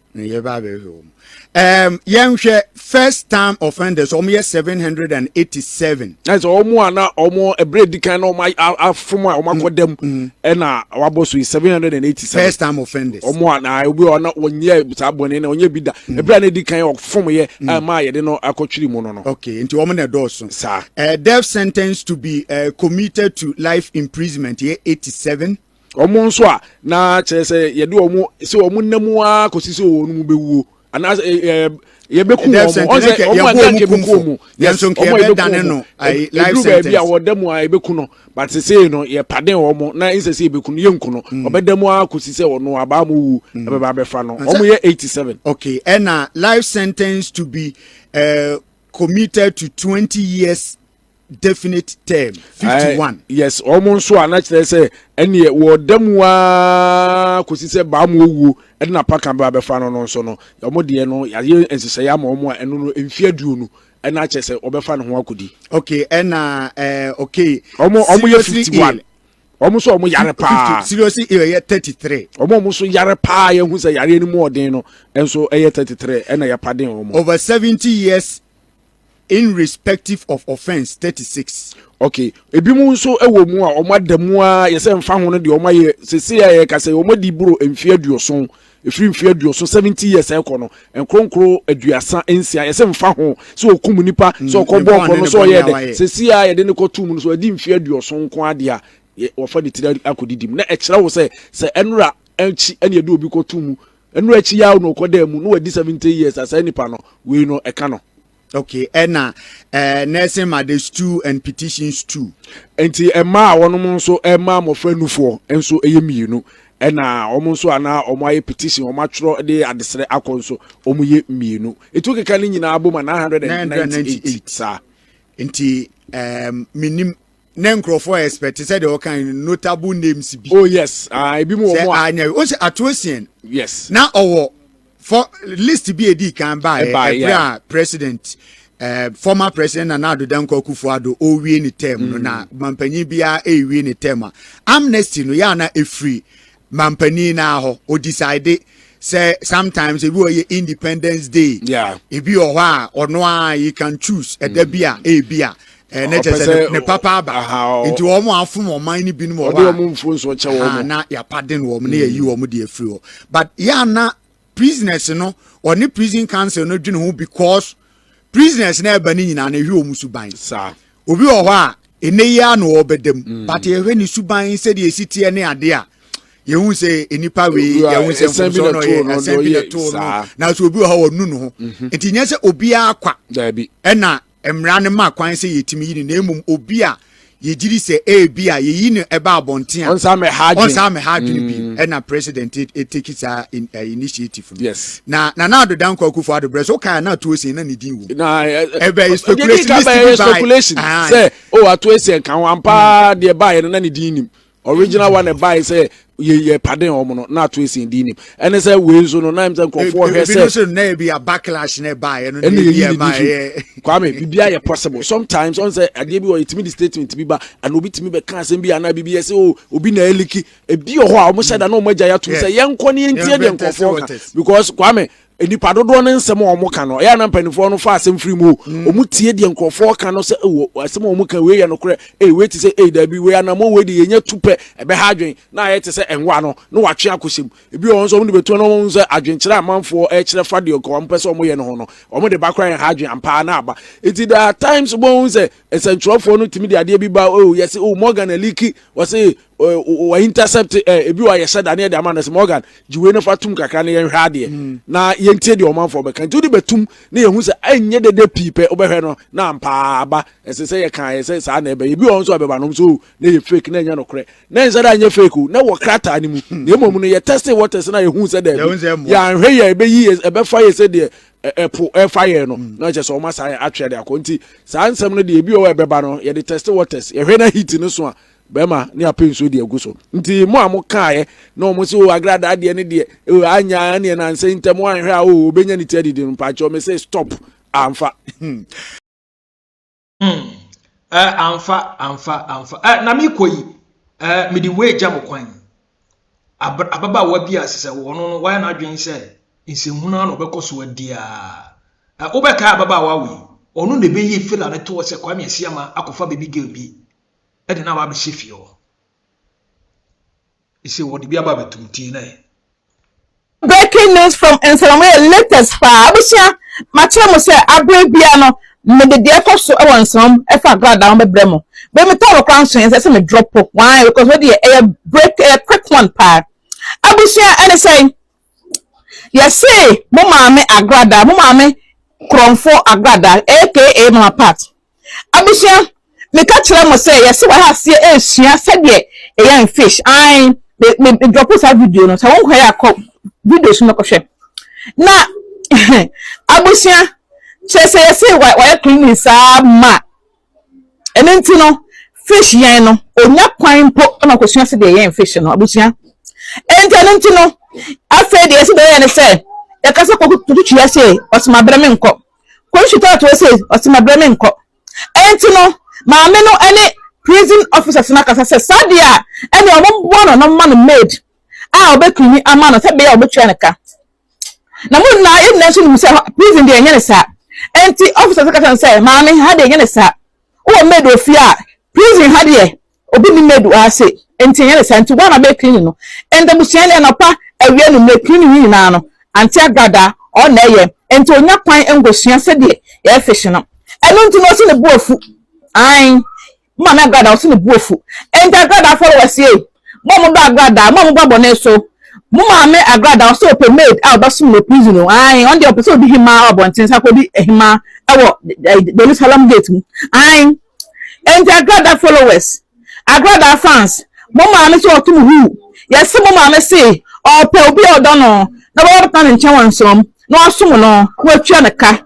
yenhwe first time offenders almost 787 that's almost na almost a break kind of my from my them and wabo so 787 first time offenders almost na we are not 1 year sabone na onye bida e bra na di kind of from here ma ye de no akotwiri mu no okay into omo na doso sir death sentence to be committed to life imprisonment here 87 omo nso a na kire se ye de omo se omo namu a kosisi onu mu bewuo ana ye beku omo onse omo anga ke beku omo yes omo ye dane no ai life sentence bia wodamu a ye beku no but say no ye paden omo na inse se ye beku no ye nku no obedamu a kosisi ono aba mo wu ebe ba fa no omo ye 87 okay and life sentence to be committed to 20 years definite term 51 yes almost so ana kire say ene wo damwa kosise ba mo wu e na paka ba be fa no so no omo de no ya ensese ya ma omo a eno no emfi aduonu e na kire say obefa no ho akodi okay and okay omo ye 51 omo so omo yare pa seriously ye 33 omo so yare pa ye hu say yare ni mo odin no enso ye 33 e na ya paden omo over 70 years irrespective of offense 36 okay ebi mu nso ewo mu a omo adamu a yese mfa ho no de omo ye sesi ya ka say omo di buro emfi aduoso efiri mfi aduoso 70 years eko no enkronkro aduasa ensia yese mfa ho so okum nipa so okobo okro no so ye de sesi ya ye de ne kotum no so adi mfi aduoso nko ade a wofa de tira akodidim na ekira wo se enura enchi ene ade obi kotum enura echi ya no okodam no wadi 70 years asa nipa no we no eka no okay ena nursing mothers 2 and petitions 2 enti ema wonom nso ema mofra nufo enso eyemienu ena omo nso ana omo aye petition omo atworo de adesere akonso omo ye mienu etu keka ni nyina aboma 998 sa enti minim na nkrofo expect said all kind notable names bi oh yes ebi mu omo anya o se atosien yes na owo for list be edi kan by president former president Nana Danko Akufo-Addo owie ni term no na mampanyi bia ewie ni term amnesty no ya na efree mampani na ho o decide say sometimes if you Independence Day, if you are or no, you can choose a debia, a beer. Ne papa ba into omo afum o man ni binu mo wa na ya pardon wo na yi wo mo de free but ya na prisoners no or ni prison council no dwene ho because prisoners na eba ni nyina na hwe o musuban sa obi wo ho a ene ya na obedem but ye hwe ni suban se de esitie ne ade a ye hu se enipa we ye hu se so no ye assembly to no na so obi wo ho nu no ho enti nya se obi akwa da bi ena emra ne ma kwan se yetimi yi ne emum obi a ye giri se bi a ye yi ne eba abonten a on sa me hadwin bi na president it take it initiative yes na do dan kwaku for the breast o kan na to se na ne din wo na ebe speculation say o ato se kan wampa de ba ye na ne din nim original one buy say ye pardon omo na to esi ndi nim ene say we so no na im say nkofo hwe say na be a backlash na buy no dey buy kwame bibia ye possible sometimes on say ade bi o itimi statement bi ba and obi timi be kan say bi ana bibia say o obi na eliki e bi o ho a omo shada na omo agya ya to say ye nko ne ntie de nkofo because kwame enipa dodo ne nsem o mo ka no ya na mpanifo no fa asem free mu o mu tie de nkofo ka no se asem o mu ka we ye no kore we ti se da bi we na mo we de yenya tupe ebe ha adwen na ye ti se enwa no watwe akosem ebi o nso mo de beto no mo nso adwenkire amanfo e kire fa de ko mpese o mo ye no ho no o mo de bakran ha adwen ampa na aba iti da times mo nse esentrofo no timi de ade bi ba yes Morgan eliki was say o intercept ebi wa yesha da ne de amana Morgan jiwe no fatum kakra ne ye hwa de na ye ntie de omanfo be kan tudi betum ne ye hu se anye de pipe obehwe no na ampa aba ese ye kan ye se sa na ebe ebi won so abeba no so ne ye fake na nya no kre na nza da anye fake na wo krata ani mu na emom no ye test waters na ye hu se de ya hwe ye ebe yi ebe fa ye se de epo fire no na je so ma sa atwe de akonti sa ansem no de ebi o ebeba no ye de test waters ye hwe na heat no so a bema ni apenso de aguso nti mo amokae na omo se o Agradaa de ne de anya ne na nse ntem an hwe a o benya ni tedi de mpa cho me say stop amfa amfa na mi koyi me di we jam kwan ababa wa bia sese wo no wa na adwen se nsehuna na obekoso adia obeka ababa wa we onu ne be yi fila ne to se kwa me asiama akofa baby girl bi ede na wa be shefio isi wo di bia ba betumti na breaking news from Ensalame latest pa abusia macho mo se abre bia no me de ekoso e wonsom e fa Agradaa be bremo be me tawo kwan so se me drop why because we dey break a quick one pa abusia ene say yes say mo maame Agradaa mo maame kromfo Agradaa aka mama pat abusia me ka kire mo say yes wa ha se esua se de e fish I me drop us video no so won kwa ya video so no ko hwe na abusia chese yes wa clean sa ma enenti no fish yen no onya kwan po na kwesua se de yen fish no abusia enenti no afa de yes de yen se ya kasa ko tutu ya se osima breme nko ko shita to se osima breme nko enti no maame no ene prison officers na kasa se sadia ene ombo no man made a obekuni amano se be ya obetwa nka na mun na yin na sunu se prison de nyane sa enti officers kasa se maame ha de nyane sa o made ofia prison ha de obi ni made o ase enti nyane sa enti wana be clean no enda busiane na pa awie no me clean ni na no anti Agradaa o na ye enti onya kwan engosua se de ya fish no eno nti no se ne buofu ai mama Agradaa so ne buofu enti Agradaa followers ye mo ba Agradaa mo ba bone so mo maame Agradaa so pe made a ba so no prison no ai on the episode bi hima abonten sa ko bi hima ewo the Salam gate mu ai enti Agradaa followers Agradaa fans mo maame so otum hu yes mo maame say o pe obi odo no na ba tan nchen wansom na osom no wa twa ne ka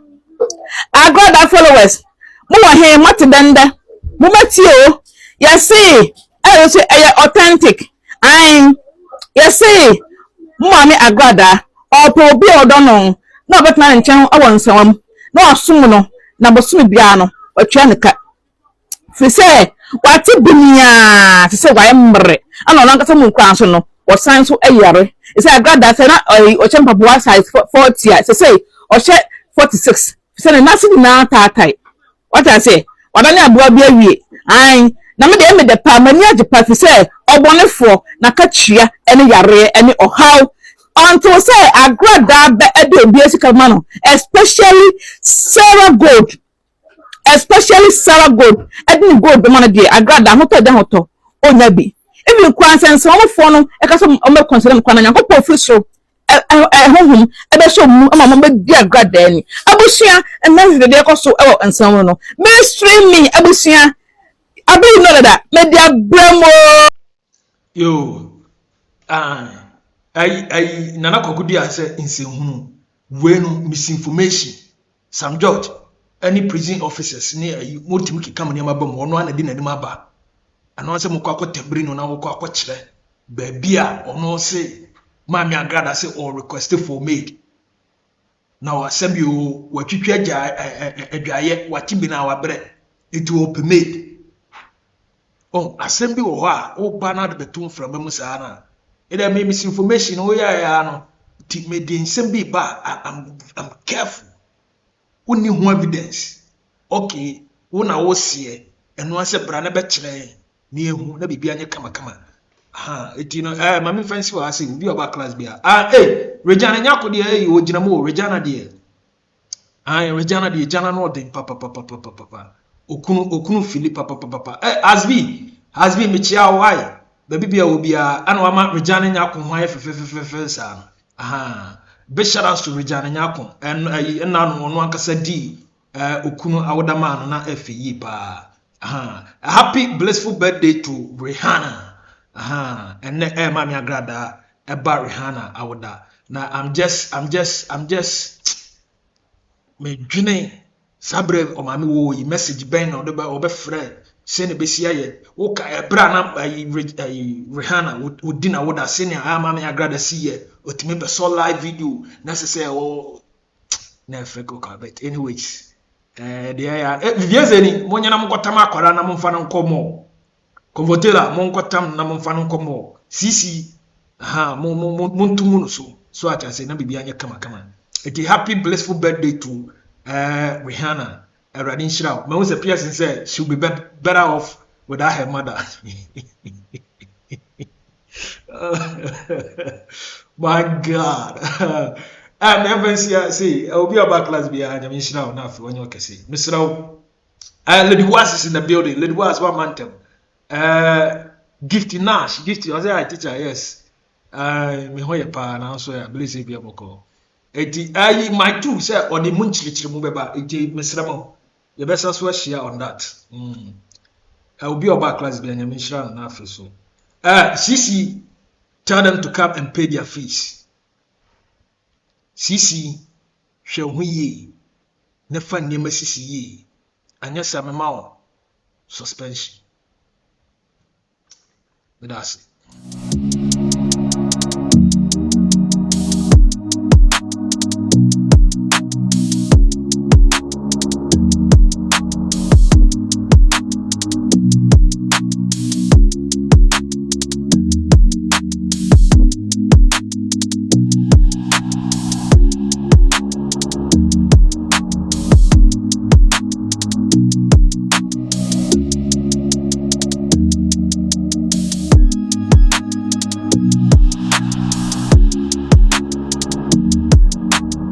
Agradaa followers mo wa he matedanda mo matio yes say authentic ai yes say mo maame Agradaa o pe obi odo no na ba tan nchen wansom na osom no na bosom bia no wa twa ne ka fi say wati binia fi say wa emre ana na nkasa mu kwan so no or sign so a yare. It's a grad that's not or chamber size 40. I say, or share 46. Send nothing now, tatai. What I say, what I know be I na me de the pamania de party say obone for na kachia any yare any or how until say Agradaa be edo basic man, especially Sarah Gold. Especially Sarah Gold, Edwin Gold, the man dear, Agradaa, hotel the hotel, oh, Nabi. If you can't send some phone, a custom of consider Quana, go for so home, and I show Mamma dear Agradaa. Abusia, and then the day also and someone. May stream me, Abusia. I believe none of that. Let their bremo. Yo, Nana Kokudia said in Sehunu, when misinformation, Sam George. Any prison officers near you multi come near my bum or no one didn't my bar. And once a mukako tebrino na wako chile, bebia or no say, Mammy Agradaa say or requested for maid. Now I send you what you get a dry what you been our bread. It will be made. Oh, assembly or oh, Bernard Betun from Musana. It made misinformation. Oh, yeah, no. It made the assembly bar. I'm careful. Uni ho evidence okay wona wo sie eno ase bra na be kire na ehu na bibia anye kama etino mami fancy wa ase bi oba class bia Regina nyako de o gina mo Regina de Regina de jana no de papa okunu Philip papa Asbi me chia why baby bia obia ana wa ma Regina nyako ho aye sa big shout outs to Regina Nyako and now no ankasa di okunu awodama na efe yi pa a happy blissful birthday to Rihanna and Mami Agradaa about Rihanna awoda na I'm just me dwene sabre o mami wo yi message ben na obe frɛ se ne besia ye wo ka ebra na Rihanna wo dina wo da se ne Mami Agradaa si ye otime be so live video na se say o na freko ka bet anyways dia viezeni monya na mkotam akwara na mfa na nkomo konvotela mo nkotam na mfa na nkomo sisi montumu no so acha say na bibia anya kama it happy blissful birthday to Rihanna. Radin Shroud. My own Pearson said she'll be better off without her mother. My God. I'm never see. I'll be about class behind. I mean, Shroud now for when you can see. Miss Shroud. Lady Was is in the building. Lady Was one man. Gifty Nash. Gifty. I say I teacher. Yes. Me hoye pa na so ya bless be aboko. Eti my two say on the munchiri mu beba eti mesramo. You best as well share on that. I will be about class be anyam shira na afi so. CC tell them to come and pay their fees. CC hwe ho ye. Ne fa nyema CC ye. Anya samema o suspension. But that's it.